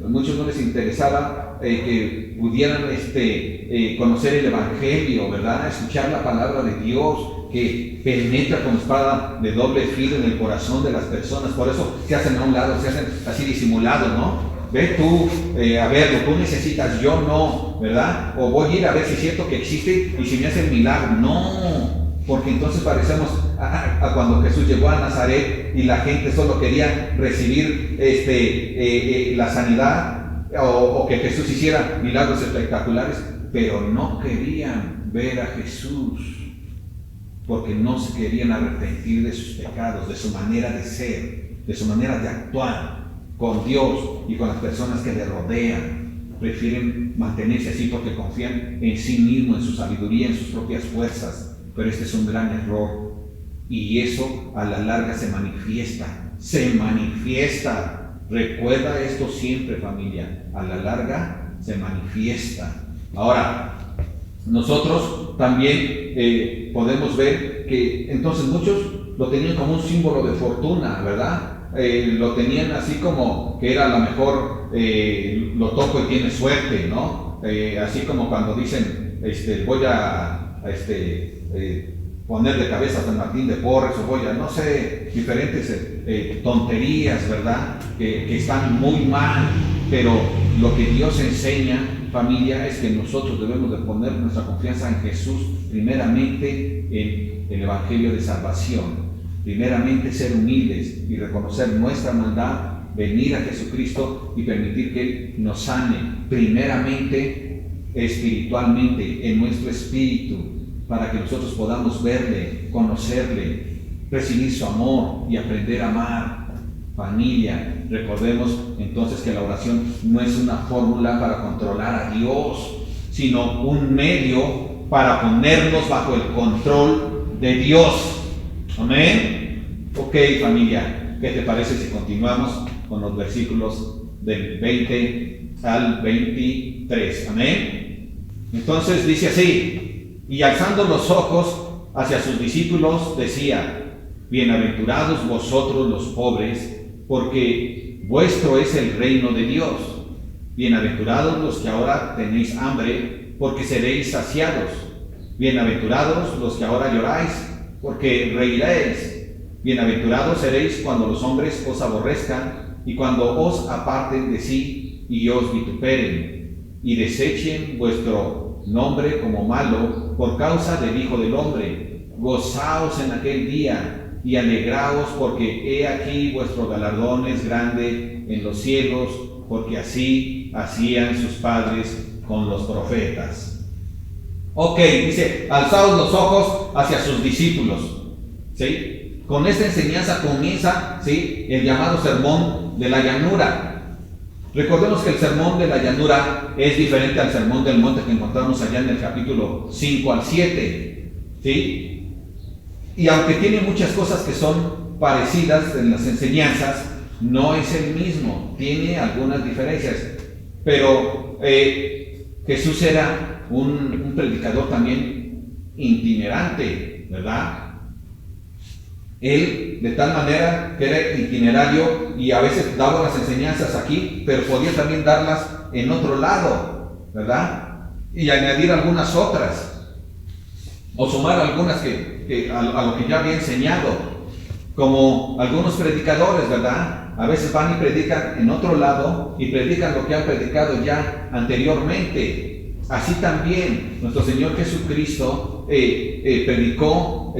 muchos no les interesaba que pudieran conocer el Evangelio, ¿verdad? Escuchar la palabra de Dios que penetra con espada de doble filo en el corazón de las personas. Por eso se hacen a un lado, se hacen así disimulados, ¿no? Ve tú a verlo, tú necesitas, yo no, ¿verdad? O voy a ir a ver si es cierto que existe y si me hace el milagro. No, porque entonces parecemos a cuando Jesús llegó a Nazaret y la gente solo quería recibir la sanidad o que Jesús hiciera milagros espectaculares, pero no querían ver a Jesús porque no se querían arrepentir de sus pecados, de su manera de ser, de su manera de actuar con Dios y con las personas que le rodean. Prefieren mantenerse así porque confían en sí mismos, en su sabiduría, en sus propias fuerzas. Pero este es un gran error, y eso a la larga se manifiesta. Recuerda esto siempre, familia, a la larga se manifiesta. Ahora, nosotros también podemos ver que entonces muchos lo tenían como un símbolo de fortuna, ¿verdad? Lo tenían así como que era a lo mejor lo toco y tiene suerte, ¿no? Así como cuando dicen voy a poner de cabeza a San Martín de Porres, o voy a, no sé, diferentes tonterías, ¿verdad? Que están muy mal, pero lo que Dios enseña, familia, es que nosotros debemos de poner nuestra confianza en Jesús, primeramente en el Evangelio de salvación. Primeramente ser humildes y reconocer nuestra maldad, venir a Jesucristo y permitir que Él nos sane, primeramente espiritualmente, en nuestro espíritu, para que nosotros podamos verle, conocerle, recibir su amor y aprender a amar. Familia, recordemos entonces que la oración no es una fórmula para controlar a Dios, sino un medio para ponernos bajo el control de Dios. Amén. Ok, familia, ¿qué te parece si continuamos con los versículos del 20 al 23? Amén. Entonces dice así: y alzando los ojos hacia sus discípulos decía: bienaventurados vosotros los pobres, porque vuestro es el reino de Dios. Bienaventurados los que ahora tenéis hambre, porque seréis saciados. Bienaventurados los que ahora lloráis, porque reiréis. Bienaventurados seréis cuando los hombres os aborrezcan y cuando os aparten de sí y os vituperen y desechen vuestro nombre como malo por causa del Hijo del Hombre. Gozaos en aquel día y alegraos, porque he aquí vuestro galardón es grande en los cielos, porque así hacían sus padres con los profetas. Ok, dice, alzaos los ojos hacia sus discípulos. ¿Sí? Con esta enseñanza comienza, ¿sí?, el llamado sermón de la llanura. Recordemos que el sermón de la llanura es diferente al sermón del monte que encontramos allá en el capítulo 5 al 7. ¿Sí? Y aunque tiene muchas cosas que son parecidas en las enseñanzas, no es el mismo, tiene algunas diferencias. Pero Jesús era un predicador también itinerante, ¿verdad? Él de tal manera que era itinerario y a veces daba las enseñanzas aquí, pero podía también darlas en otro lado, ¿verdad? Y añadir algunas otras, o sumar algunas a lo que ya había enseñado, como algunos predicadores, ¿verdad? A veces van y predican en otro lado y predican lo que han predicado ya anteriormente. Así también nuestro Señor Jesucristo predicó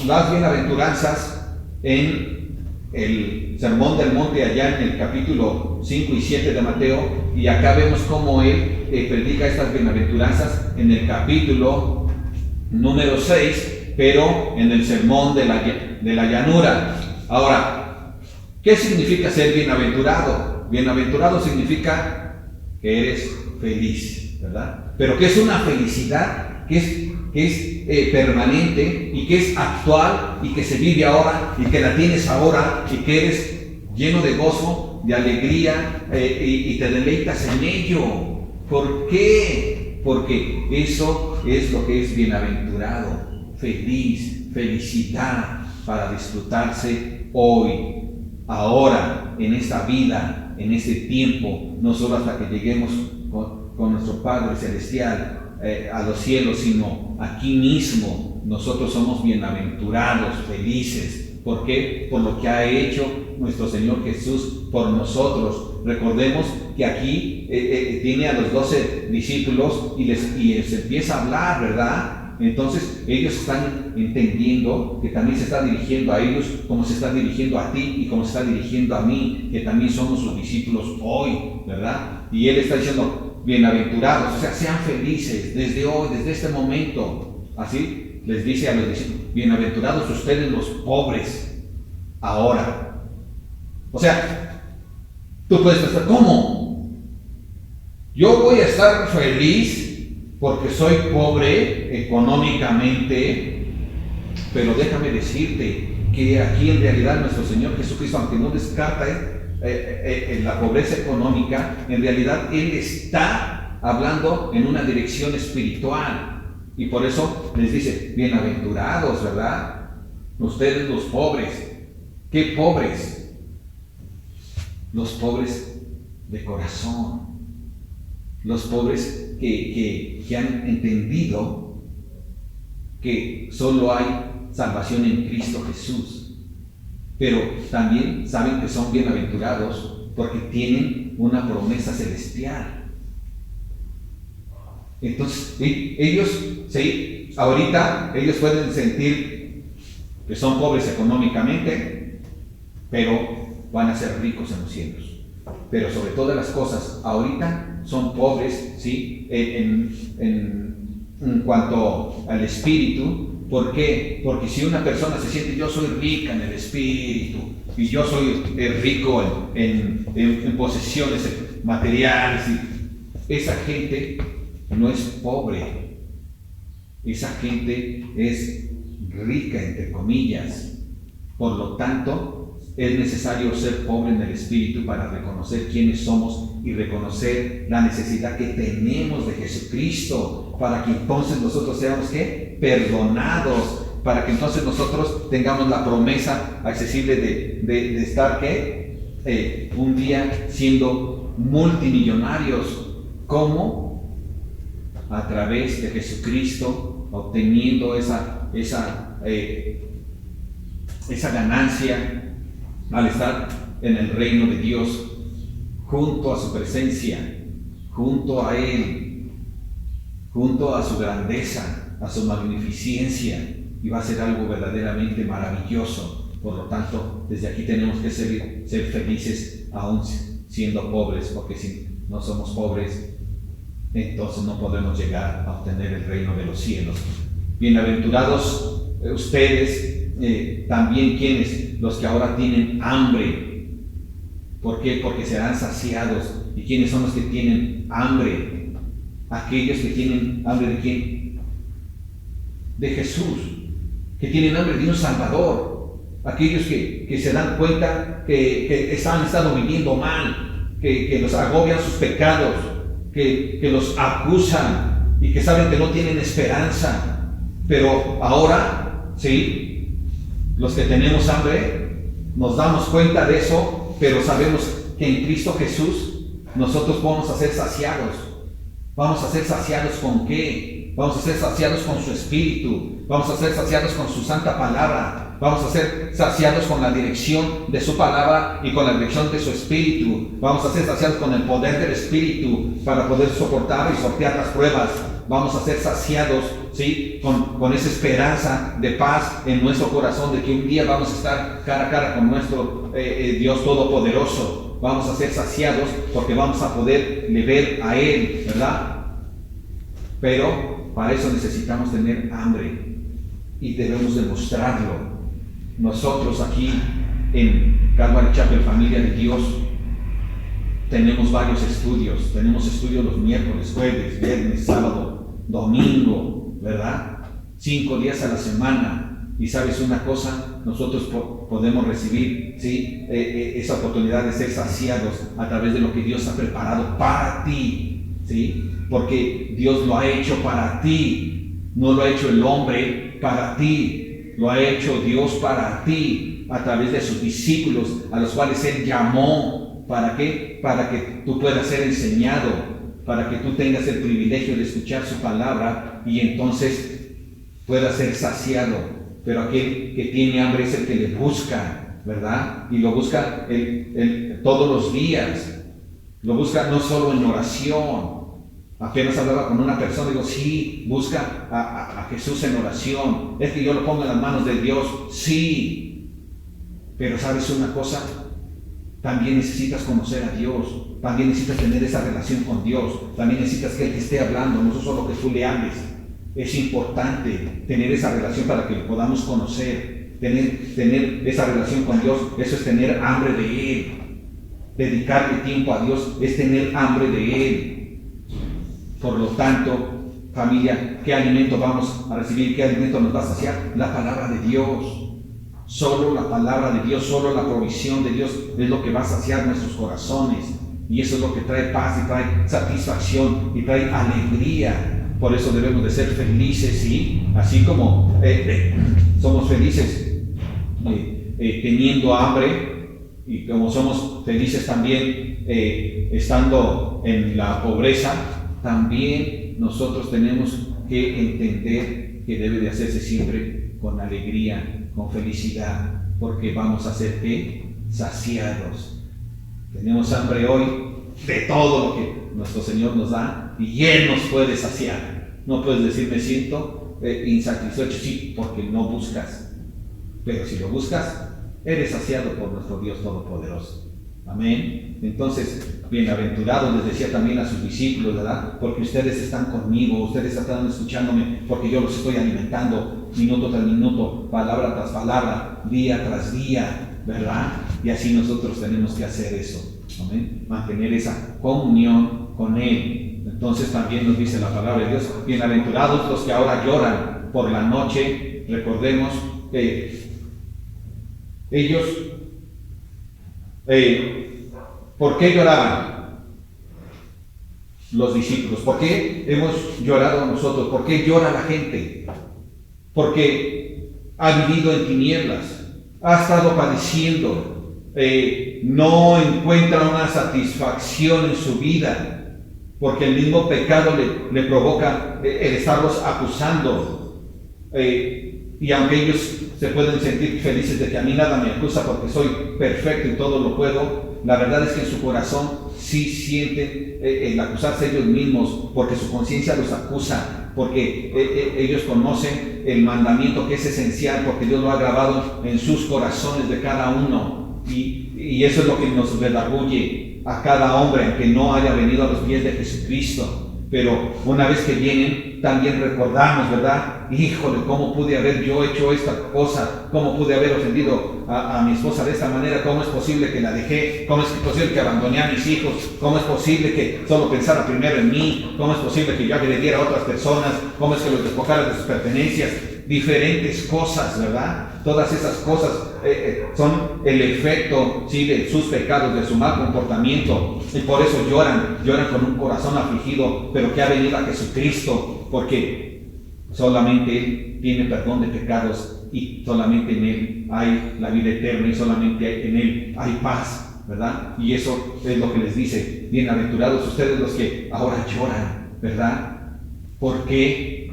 las bienaventuranzas en el Sermón del Monte allá en el capítulo 5 y 7 de Mateo, y acá vemos cómo Él predica estas bienaventuranzas en el capítulo número 6, pero en el Sermón de la llanura. Ahora, ¿qué significa ser bienaventurado? Bienaventurado significa que eres feliz, ¿verdad? Pero que es una felicidad que es permanente y que es actual y que se vive ahora y que la tienes ahora y que eres lleno de gozo, de alegría y te deleitas en ello. ¿Por qué? Porque eso es lo que es bienaventurado, feliz, felicidad para disfrutarse hoy, ahora, en esta vida, en este tiempo, no solo hasta que lleguemos con nuestro Padre Celestial a los cielos, sino aquí mismo. Nosotros somos bienaventurados, felices. ¿Por qué? Por lo que ha hecho nuestro Señor Jesús por nosotros. Recordemos que aquí tiene a los 12 discípulos y les empieza a hablar, ¿verdad? Entonces ellos están entendiendo que también se está dirigiendo a ellos como se está dirigiendo a ti y como se está dirigiendo a mí, que también somos sus discípulos hoy, ¿verdad? Y Él está diciendo, bienaventurados, o sea, sean felices desde hoy, desde este momento. Así les dice a los discípulos, bienaventurados ustedes los pobres, ahora. O sea, tú puedes pensar, ¿cómo? Yo voy a estar feliz porque soy pobre económicamente, pero déjame decirte que aquí en realidad nuestro Señor Jesucristo, aunque no descarta la pobreza económica, en realidad Él está hablando en una dirección espiritual. Y por eso les dice, bienaventurados, ¿verdad? Ustedes los pobres. ¿Qué pobres? Los pobres de corazón. Los pobres que han entendido que solo hay salvación en Cristo Jesús. Pero también saben que son bienaventurados porque tienen una promesa celestial. Entonces, ellos, sí, ahorita ellos pueden sentir que son pobres económicamente, pero van a ser ricos en los cielos. Pero sobre todas las cosas, ahorita son pobres, ¿sí? En cuanto al espíritu. ¿Por qué? Porque si una persona se siente, yo soy rica en el espíritu, y yo soy rico en posesiones materiales, y esa gente no es pobre, esa gente es rica, entre comillas. Por lo tanto, es necesario ser pobre en el espíritu para reconocer quiénes somos y reconocer la necesidad que tenemos de Jesucristo, para que entonces nosotros seamos, ¿qué? Perdonados, para que entonces nosotros tengamos la promesa accesible de estar, ¿qué? Un día siendo multimillonarios. ¿Cómo? A través de Jesucristo, obteniendo esa ganancia al estar en el reino de Dios, junto a su presencia, junto a Él, junto a su grandeza, a su magnificencia, y va a ser algo verdaderamente maravilloso. Por lo tanto, desde aquí tenemos que ser felices aún siendo pobres, porque si no somos pobres entonces no podemos llegar a obtener el reino de los cielos. Bienaventurados ustedes, también quienes, los que ahora tienen hambre. ¿Por qué? Porque serán saciados. ¿Y quiénes son los que tienen hambre? Aquellos que tienen hambre ¿de quién? De Jesús, que tienen hambre de un Salvador. Aquellos que se dan cuenta que han estado viviendo mal, que los agobian sus pecados, que los acusan y que saben que no tienen esperanza. Pero ahora, sí, los que tenemos hambre, nos damos cuenta de eso, pero sabemos que en Cristo Jesús nosotros vamos a ser saciados. ¿Vamos a ser saciados con qué? Vamos a ser saciados con su Espíritu. Vamos a ser saciados con su santa palabra. Vamos a ser saciados con la dirección de su palabra y con la dirección de su Espíritu. Vamos a ser saciados con el poder del Espíritu para poder soportar y sortear las pruebas. Vamos a ser saciados, ¿sí?, con esa esperanza de paz en nuestro corazón, de que un día vamos a estar cara a cara con nuestro Dios Todopoderoso. Vamos a ser saciados porque vamos a poderle ver a Él, ¿verdad? Pero para eso necesitamos tener hambre y debemos demostrarlo. Nosotros aquí en Calvary Chapel, Familia de Dios, tenemos varios estudios. Tenemos estudios los miércoles, jueves, viernes, sábado, domingo, ¿verdad? 5 días a la semana. Y sabes una cosa, nosotros podemos recibir, ¿sí?, esa oportunidad de ser saciados a través de lo que Dios ha preparado para ti, ¿sí? Porque Dios lo ha hecho para ti, no lo ha hecho el hombre para ti, lo ha hecho Dios para ti, a través de sus discípulos, a los cuales Él llamó. ¿Para qué? Para que tú puedas ser enseñado, para que tú tengas el privilegio de escuchar su palabra y entonces puedas ser saciado. Pero aquel que tiene hambre es el que le busca, ¿verdad? Y lo busca todos los días. Lo busca no solo en oración. Apenas hablaba con una persona y digo, sí, busca a Jesús en oración. Es que yo lo pongo en las manos de Dios, sí. Pero ¿sabes una cosa? También necesitas conocer a Dios. También necesitas tener esa relación con Dios. También necesitas que Él te esté hablando, no solo que tú le hables. Es importante tener esa relación para que lo podamos conocer, tener esa relación con Dios. Eso es tener hambre de Él. Dedicarle tiempo a Dios es tener hambre de Él. Por lo tanto, familia, ¿qué alimento vamos a recibir? ¿Qué alimento nos va a saciar? La palabra de Dios. Solo la palabra de Dios, solo la provisión de Dios es lo que va a saciar nuestros corazones. Y eso es lo que trae paz y trae satisfacción y trae alegría. Por eso debemos de ser felices, ¿sí? Así como somos felices teniendo hambre, y como somos felices también estando en la pobreza, también nosotros tenemos que entender que debe de hacerse siempre con alegría, con felicidad, porque vamos a ser saciados. Tenemos hambre hoy de todo lo que nuestro Señor nos da y Él nos puede saciar. No puedes decir me siento insatisfecho, sí, porque no buscas. Pero si lo buscas, eres saciado por nuestro Dios Todopoderoso. Amén. Entonces, bienaventurados, les decía también a sus discípulos, ¿verdad? Porque ustedes están conmigo, ustedes están escuchándome, porque yo los estoy alimentando minuto tras minuto, palabra tras palabra, día tras día, ¿verdad? Y así nosotros tenemos que hacer eso. Amén. Mantener esa comunión con Él. Entonces también nos dice la palabra de Dios, bienaventurados los que ahora lloran por la noche. Recordemos que ellos, ¿por qué lloraban los discípulos? ¿Por qué hemos llorado nosotros? ¿Por qué llora la gente? Porque ha vivido en tinieblas, ha estado padeciendo, no encuentra una satisfacción en su vida, porque el mismo pecado le provoca el estarlos acusando. Y aunque ellos se pueden sentir felices de que a mí nada me acusa porque soy perfecto y todo lo puedo, la verdad es que en su corazón sí sienten el acusarse ellos mismos, porque su conciencia los acusa, porque ellos conocen el mandamiento que es esencial, porque Dios lo ha grabado en sus corazones de cada uno. Y eso es lo que nos redarguye a cada hombre que no haya venido a los pies de Jesucristo. pero una vez que vienen, también recordamos, ¿verdad? Híjole, ¿cómo pude haber yo hecho esta cosa? ¿Cómo pude haber ofendido a mi esposa de esta manera? ¿Cómo es posible que la dejé? ¿Cómo es posible que abandoné a mis hijos? ¿Cómo es posible que solo pensara primero en mí? ¿Cómo es posible que yo agrediera a otras personas? ¿Cómo es que los despojara de sus pertenencias? Diferentes cosas, ¿verdad? Todas esas cosas son el efecto, ¿sí?, de sus pecados, de su mal comportamiento, y por eso lloran con un corazón afligido, pero que ha venido a Jesucristo, porque solamente Él tiene perdón de pecados, y solamente en Él hay la vida eterna, y solamente en Él hay paz, ¿verdad? Y eso es lo que les dice: bienaventurados ustedes los que ahora lloran, ¿verdad? ¿Por qué?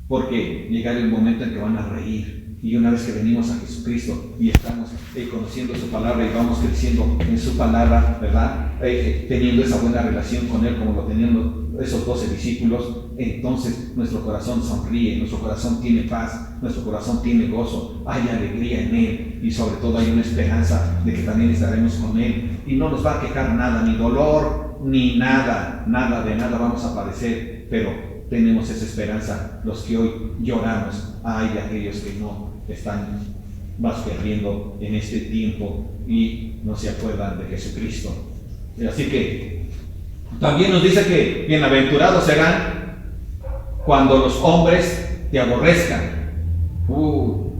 Porque llegará el momento en que van a reír. Y una vez que venimos a Jesucristo y estamos conociendo su palabra y vamos creciendo en su palabra, ¿verdad? Teniendo esa buena relación con Él como lo tenían esos 12 discípulos, entonces nuestro corazón sonríe, nuestro corazón tiene paz, nuestro corazón tiene gozo, hay alegría en Él, y sobre todo hay una esperanza de que también estaremos con Él, y no nos va a quejar nada, ni dolor, ni nada de nada vamos a padecer, pero tenemos esa esperanza, los que hoy lloramos. Hay de aquellos que no están más perdiendo en este tiempo y no se acuerdan de Jesucristo. Así que también nos dice que bienaventurados serán cuando los hombres te aborrezcan.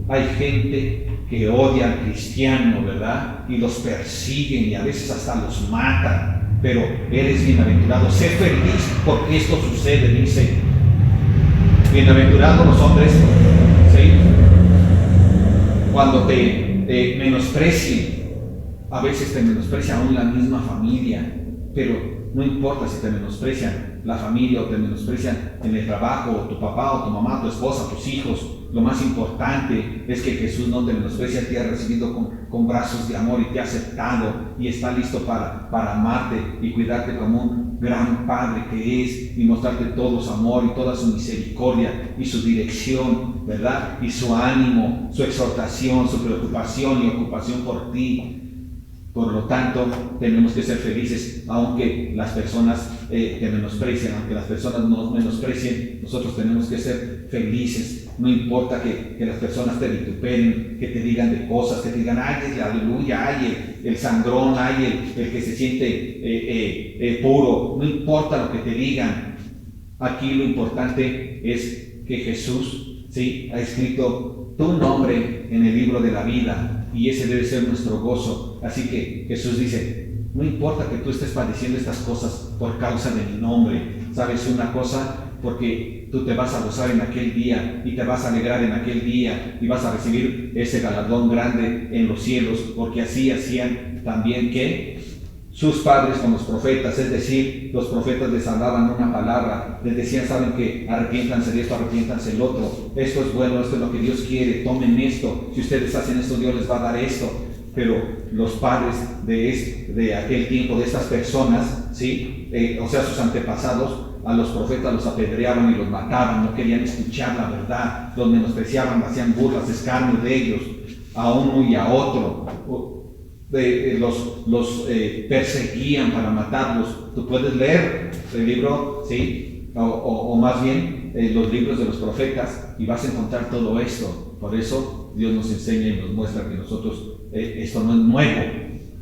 Hay gente que odia al cristiano, ¿verdad? Y los persiguen y a veces hasta los matan. Pero eres bienaventurado, sé feliz porque esto sucede, dice. Bienaventurados los hombres, ¿sí?, cuando te menosprecien. A veces te menosprecia aún la misma familia, pero no importa si te menosprecian la familia o te menosprecian en el trabajo, o tu papá o tu mamá, tu esposa, tus hijos. Lo más importante es que Jesús no te menosprecia, te ha recibido con brazos de amor y te ha aceptado y está listo para amarte y cuidarte como un gran Padre que es, y mostrarte todo su amor y toda su misericordia y su dirección, ¿verdad? Y su ánimo, su exhortación, su preocupación y ocupación por ti. Por lo tanto, tenemos que ser felices, aunque las personas te menosprecien, aunque las personas nos menosprecien, nosotros tenemos que ser felices. No importa que las personas te vituperen, que te digan de cosas, que te digan, ay, aleluya, ay, el sangrón, ay, el que se siente puro. No importa lo que te digan. Aquí lo importante es que Jesús, ¿sí?, ha escrito tu nombre en el libro de la vida, y ese debe ser nuestro gozo. Así que Jesús dice: no importa que tú estés padeciendo estas cosas por causa de mi nombre. ¿Sabes una cosa? Porque tú te vas a gozar en aquel día y te vas a alegrar en aquel día y vas a recibir ese galardón grande en los cielos, porque así hacían también que sus padres con los profetas. Es decir, los profetas les hablaban una palabra, les decían: saben que arrepiéntanse de esto, arrepiéntanse del otro, esto es bueno, esto es lo que Dios quiere, tomen esto, si ustedes hacen esto, Dios les va a dar esto. Pero los padres de aquel tiempo, de estas personas, ¿sí?, o sea, sus antepasados, a los profetas los apedreaban y los mataban, no querían escuchar la verdad, los menospreciaban, hacían burlas, escarnio de ellos, a uno y a otro. Los perseguían para matarlos. Tú puedes leer el libro, ¿sí?, o más bien los libros de los profetas, y vas a encontrar todo esto. Por eso Dios nos enseña y nos muestra que nosotros esto no es nuevo,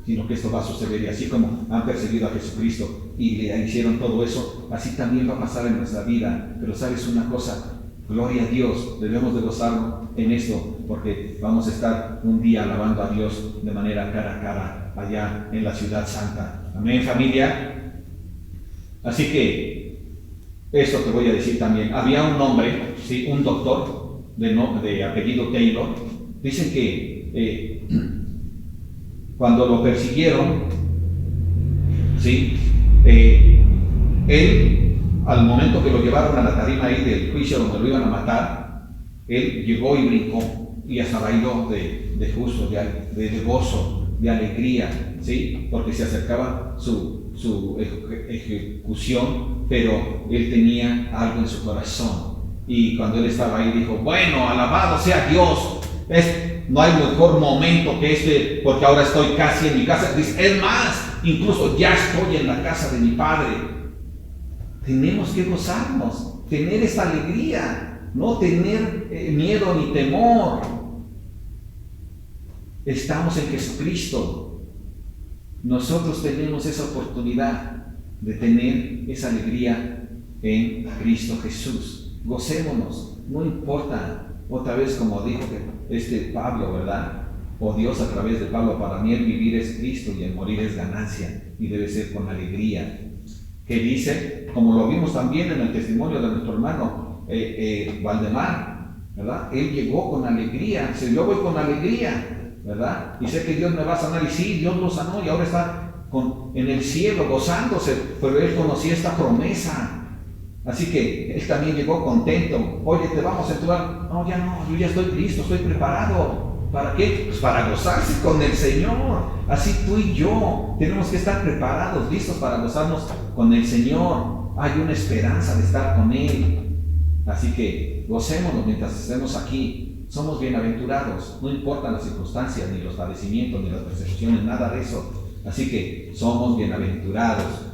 sino que esto va a suceder. Y así como han perseguido a Jesucristo y le hicieron todo eso, así también va a pasar en nuestra vida. Pero ¿sabes una cosa? Gloria a Dios, debemos de gozarnos en esto, porque vamos a estar un día alabando a Dios de manera cara a cara allá en la ciudad santa. Amén, familia. Así que esto te voy a decir también. Había un hombre, ¿sí?, un doctor de apellido Taylor. Dicen que cuando lo persiguieron, ¿sí?, él, al momento que lo llevaron a la tarima ahí del juicio donde lo iban a matar, él llegó y brincó y hasta bailó de gusto, de gozo, de alegría, ¿sí?, porque se acercaba su ejecución, pero él tenía algo en su corazón. Y cuando él estaba ahí dijo: bueno, alabado sea Dios, no hay mejor momento que este, porque ahora estoy casi en mi casa. Dice: es más, incluso ya estoy en la casa de mi Padre. tenemos que gozarnos, tener esta alegría, no tener miedo ni temor. Estamos en Jesucristo. Nosotros tenemos esa oportunidad de tener esa alegría en Cristo Jesús. Gocémonos, no importa. Otra vez, como dijo Pablo, ¿verdad? O Dios a través de Pablo, para mí el vivir es Cristo y el morir es ganancia, y debe ser con alegría. Que dice, como lo vimos también en el testimonio de nuestro hermano Valdemar, ¿verdad? Él llegó con alegría, dice, yo voy con alegría, ¿verdad? Y sé que Dios me va a sanar, y sí, Dios lo sanó, y ahora está en el cielo gozándose, pero él conocía esta promesa. Así que él también llegó contento. Oye, te vamos a entrar. No, ya no, yo ya estoy listo, estoy preparado. ¿Para qué? Pues para gozarse con el Señor. Así tú y yo tenemos que estar preparados, listos para gozarnos con el Señor. Hay una esperanza de estar con Él. Así que gocémonos mientras estemos aquí. Somos bienaventurados. No importan las circunstancias, ni los padecimientos, ni las persecuciones, nada de eso. Así que somos bienaventurados.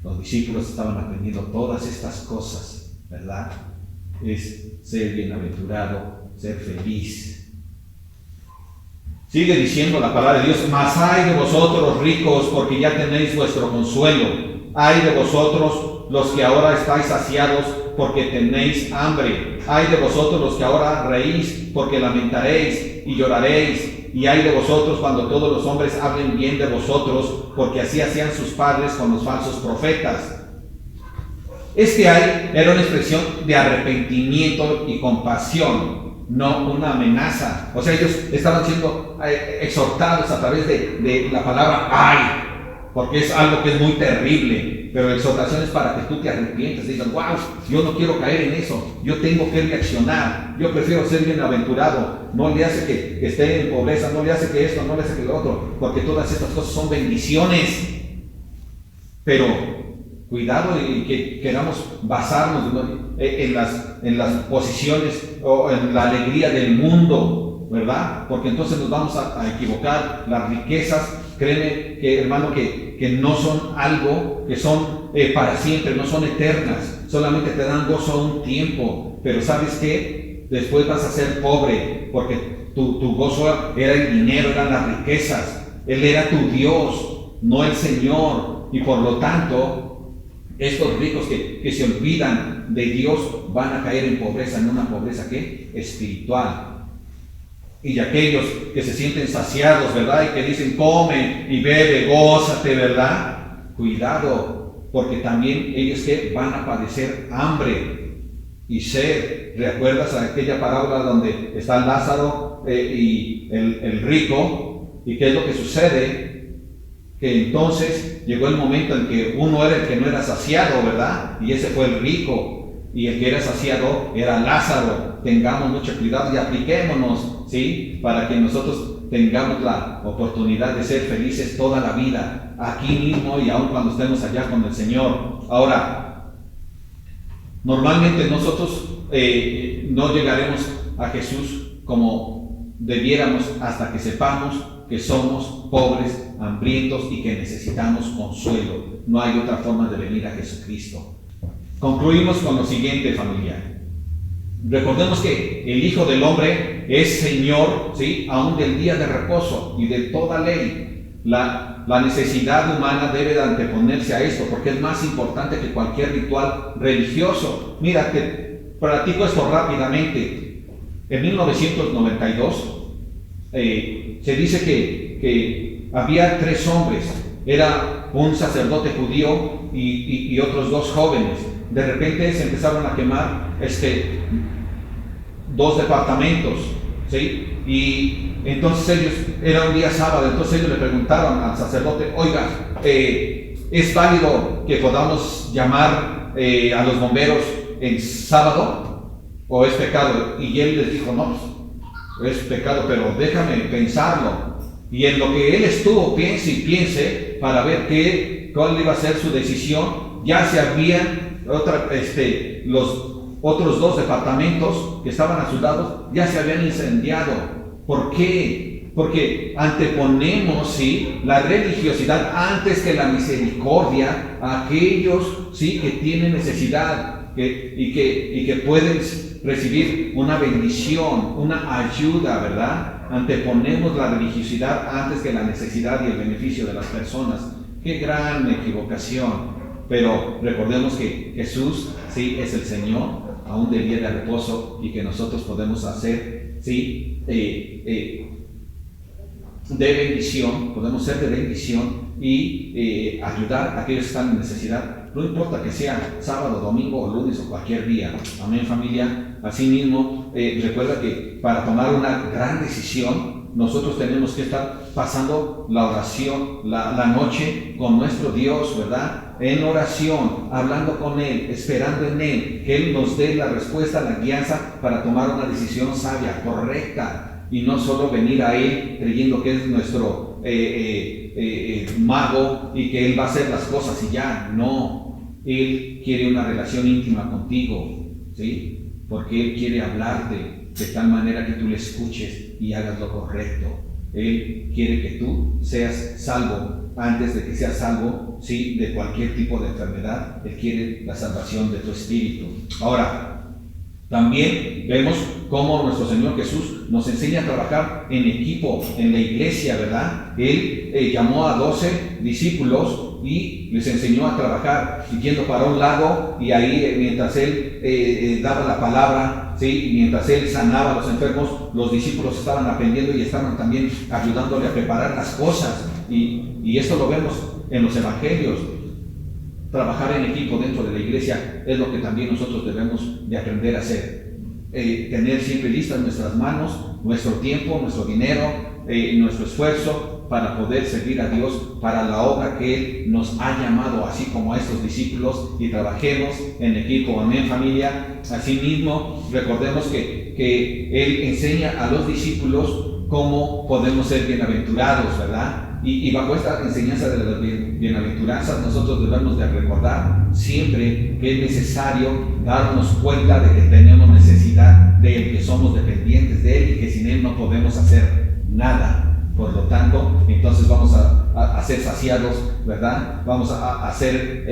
Los discípulos estaban aprendiendo todas estas cosas, ¿verdad? Es ser bienaventurado, ser feliz. Sigue diciendo la palabra de Dios, mas ay de vosotros ricos, porque ya tenéis vuestro consuelo. Ay de vosotros los que ahora estáis saciados, porque tenéis hambre. Ay de vosotros los que ahora reís, porque lamentaréis y lloraréis. Y ay de vosotros cuando todos los hombres hablen bien de vosotros, porque así hacían sus padres con los falsos profetas. Este ay era una expresión de arrepentimiento y compasión, no una amenaza. O sea, ellos estaban siendo exhortados a través de la palabra ay, porque es algo que es muy terrible. Pero la exhortación es para que tú te arrepientes y digas, wow, yo no quiero caer en eso, yo tengo que reaccionar, yo prefiero ser bienaventurado, no le hace que esté en pobreza, no le hace que esto, no le hace que lo otro, porque todas estas cosas son bendiciones. Pero cuidado y que queramos basarnos en las posiciones o en la alegría del mundo, ¿verdad? Porque entonces nos vamos a equivocar. Las riquezas, créeme que hermano, que no son algo, que son para siempre, no son eternas, solamente te dan gozo a un tiempo, pero ¿sabes qué? Después vas a ser pobre, porque tu gozo era el dinero, eran las riquezas. Él era tu Dios, no el Señor, y por lo tanto estos ricos que se olvidan de Dios van a caer en pobreza, en una pobreza ¿qué? Espiritual. Y aquellos que se sienten saciados, ¿verdad? Y que dicen, come y bebe, gózate, ¿verdad? Cuidado, porque también ellos que van a padecer hambre y sed. ¿Recuerdas aquella parábola donde está Lázaro y el rico? ¿Y qué es lo que sucede? Que entonces llegó el momento en que uno era el que no era saciado, ¿verdad? Y ese fue el rico. Y el que era saciado era Lázaro. Tengamos mucho cuidado y apliquémonos, ¿sí? Para que nosotros tengamos la oportunidad de ser felices toda la vida, aquí mismo y aun cuando estemos allá con el Señor. Ahora, normalmente nosotros no llegaremos a Jesús como debiéramos hasta que sepamos que somos pobres, hambrientos y que necesitamos consuelo. No hay otra forma de venir a Jesucristo. Concluimos con lo siguiente, familia. Recordemos que el Hijo del Hombre es Señor, ¿sí? Aún del día de reposo y de toda ley. La necesidad humana debe de anteponerse a esto, porque es más importante que cualquier ritual religioso. Mira, te platico esto rápidamente. En 1992 se dice que había 3 hombres. Era un sacerdote judío y otros 2 jóvenes. De repente se empezaron a quemar 2 departamentos, ¿sí? Y entonces ellos, era un día sábado, entonces ellos le preguntaron al sacerdote, oiga, ¿es válido que podamos llamar a los bomberos en sábado o es pecado? Y él les dijo, no, es pecado, pero déjame pensarlo. Y en lo que él estuvo piense para ver cuál iba a ser su decisión, ya se habían los otros 2 departamentos que estaban a sus lados ya se habían incendiado. ¿Por qué? Porque anteponemos, ¿sí?, la religiosidad antes que la misericordia a aquellos, ¿sí?, que tienen necesidad y que pueden recibir una bendición, una ayuda, ¿verdad? Anteponemos la religiosidad antes que la necesidad y el beneficio de las personas. ¡Qué gran equivocación! Pero recordemos que Jesús, sí, es el Señor, aún del día de reposo, y que nosotros podemos hacer, sí, de bendición, podemos ser de bendición y ayudar a aquellos que están en necesidad, no importa que sea sábado, domingo o lunes o cualquier día. Amén, familia. Asimismo, recuerda que para tomar una gran decisión, nosotros tenemos que estar pasando la oración, la noche con nuestro Dios, ¿verdad? En oración, hablando con Él, esperando en Él, que Él nos dé la respuesta, la guianza para tomar una decisión sabia, correcta. Y no solo venir a Él creyendo que es nuestro mago y que Él va a hacer las cosas y ya. No, Él quiere una relación íntima contigo, ¿sí? Porque Él quiere hablarte de tal manera que tú le escuches y hagas lo correcto. Él quiere que tú seas salvo antes de que seas salvo, ¿sí?, de cualquier tipo de enfermedad. Él quiere la salvación de tu espíritu. Ahora, también vemos cómo nuestro Señor Jesús nos enseña a trabajar en equipo, en la iglesia, ¿verdad? Él llamó a 12 discípulos y les enseñó a trabajar, yendo para un lado, y ahí mientras Él daba la palabra, ¿sí?, mientras Él sanaba a los enfermos, los discípulos estaban aprendiendo y estaban también ayudándole a preparar las cosas. Y esto lo vemos en los evangelios. Trabajar en equipo dentro de la iglesia es lo que también nosotros debemos de aprender a hacer. Tener siempre listas nuestras manos, nuestro tiempo, nuestro dinero, nuestro esfuerzo para poder servir a Dios para la obra que Él nos ha llamado, así como a estos discípulos, y trabajemos en equipo. Amén, familia. Asimismo, recordemos que Él enseña a los discípulos cómo podemos ser bienaventurados, ¿verdad? Y bajo esta enseñanza de las bienaventuranzas, nosotros debemos de recordar siempre que es necesario darnos cuenta de que tenemos necesidad de Él, que somos dependientes de Él y que sin Él no podemos hacer nada. Por lo tanto, entonces vamos a ser saciados, ¿verdad? Vamos a ser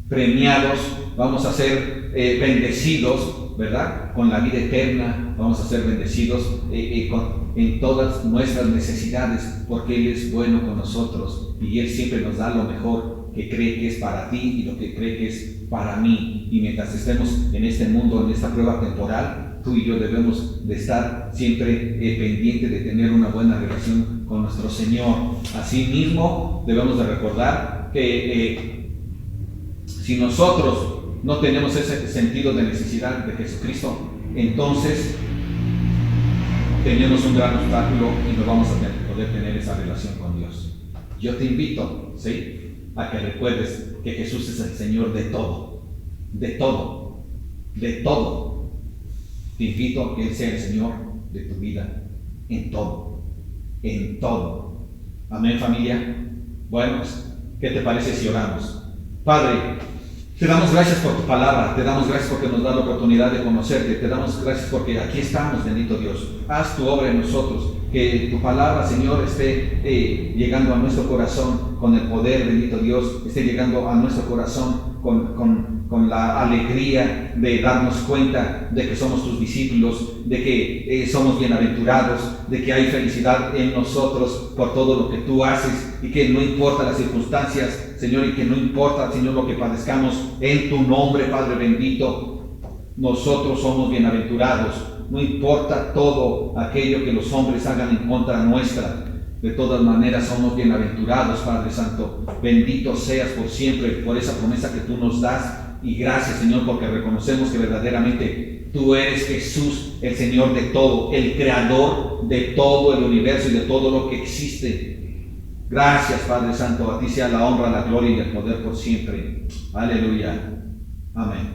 premiados, vamos a ser bendecidos, ¿verdad?, con la vida eterna. Vamos a ser bendecidos en todas nuestras necesidades, porque Él es bueno con nosotros y Él siempre nos da lo mejor que cree que es para ti y lo que cree que es para mí. Y mientras estemos en este mundo, en esta prueba temporal, tú y yo debemos de estar siempre pendientes de tener una buena relación con nuestro Señor. Asimismo, debemos de recordar que si nosotros no tenemos ese sentido de necesidad de Jesucristo, entonces tenemos un gran obstáculo y no vamos a poder tener esa relación con Dios. Yo te invito, ¿sí?, a que recuerdes que Jesús es el Señor de todo, de todo, de todo. Te invito a que Él sea el Señor de tu vida, en todo, en todo. Amén, familia. Bueno, pues, ¿qué te parece si oramos? Padre, te damos gracias por tu palabra, te damos gracias porque nos da la oportunidad de conocerte, te damos gracias porque aquí estamos, bendito Dios. Haz tu obra en nosotros, que tu palabra, Señor, esté llegando a nuestro corazón con el poder, bendito Dios, esté llegando a nuestro corazón con la alegría de darnos cuenta de que somos tus discípulos, de que somos bienaventurados, de que hay felicidad en nosotros por todo lo que tú haces y que no importa las circunstancias, Señor, y que no importa, Señor, lo que padezcamos, en tu nombre, Padre bendito, nosotros somos bienaventurados. No importa todo aquello que los hombres hagan en contra nuestra, de todas maneras somos bienaventurados, Padre Santo. Bendito seas por siempre por esa promesa que tú nos das. Y gracias, Señor, porque reconocemos que verdaderamente tú eres Jesús, el Señor de todo, el creador de todo el universo y de todo lo que existe. Gracias, Padre Santo, a ti sea la honra, la gloria y el poder por siempre. Aleluya. Amén.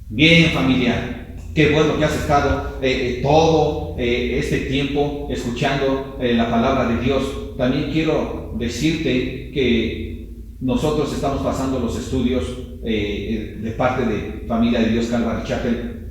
Bien, familia. Qué bueno que has estado todo este tiempo escuchando la palabra de Dios. También quiero decirte que nosotros estamos pasando los estudios de parte de Familia de Dios Calvary Chapel.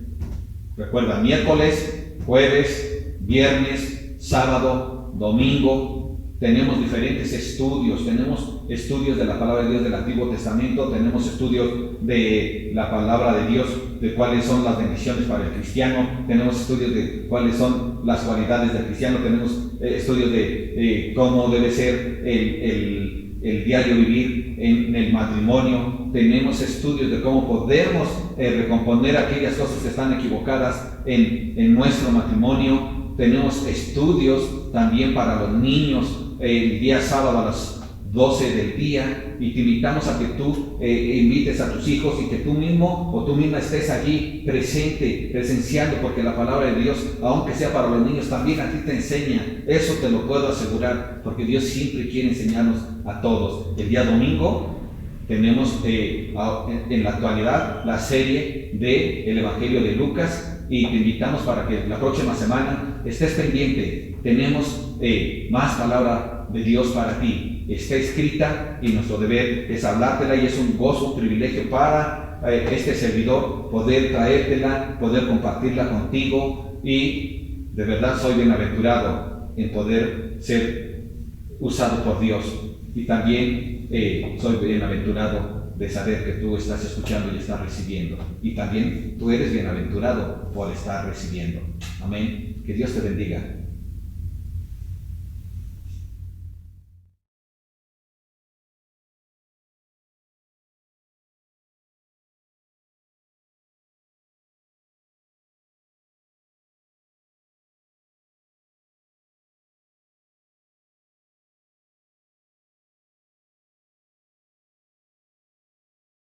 Recuerda, miércoles jueves, viernes, sábado, domingo. Tenemos diferentes estudios, tenemos estudios de la palabra de Dios del Antiguo Testamento, tenemos estudios de la palabra de Dios, de cuáles son las bendiciones para el cristiano, tenemos estudios de cuáles son las cualidades del cristiano, tenemos estudios de cómo debe ser el diario vivir en el matrimonio, tenemos estudios de cómo podemos recomponer aquellas cosas que están equivocadas en nuestro matrimonio. Tenemos estudios también para los niños el día sábado a las 12 del día, y te invitamos a que tú invites a tus hijos y que tú mismo o tú misma estés allí presente, presenciando, porque la palabra de Dios, aunque sea para los niños, también a ti te enseña. Eso te lo puedo asegurar, porque Dios siempre quiere enseñarnos a todos. El día domingo tenemos en la actualidad la serie del Evangelio de Lucas, y te invitamos para que la próxima semana estés pendiente. Tenemos más palabra de Dios para ti. Está escrita y nuestro deber es hablártela, y es un gozo, un privilegio para este servidor poder traértela, poder compartirla contigo, y de verdad soy bienaventurado en poder ser usado por Dios, y también soy bienaventurado de saber que tú estás escuchando y estás recibiendo, y también tú eres bienaventurado por estar recibiendo. Amén. Que Dios te bendiga.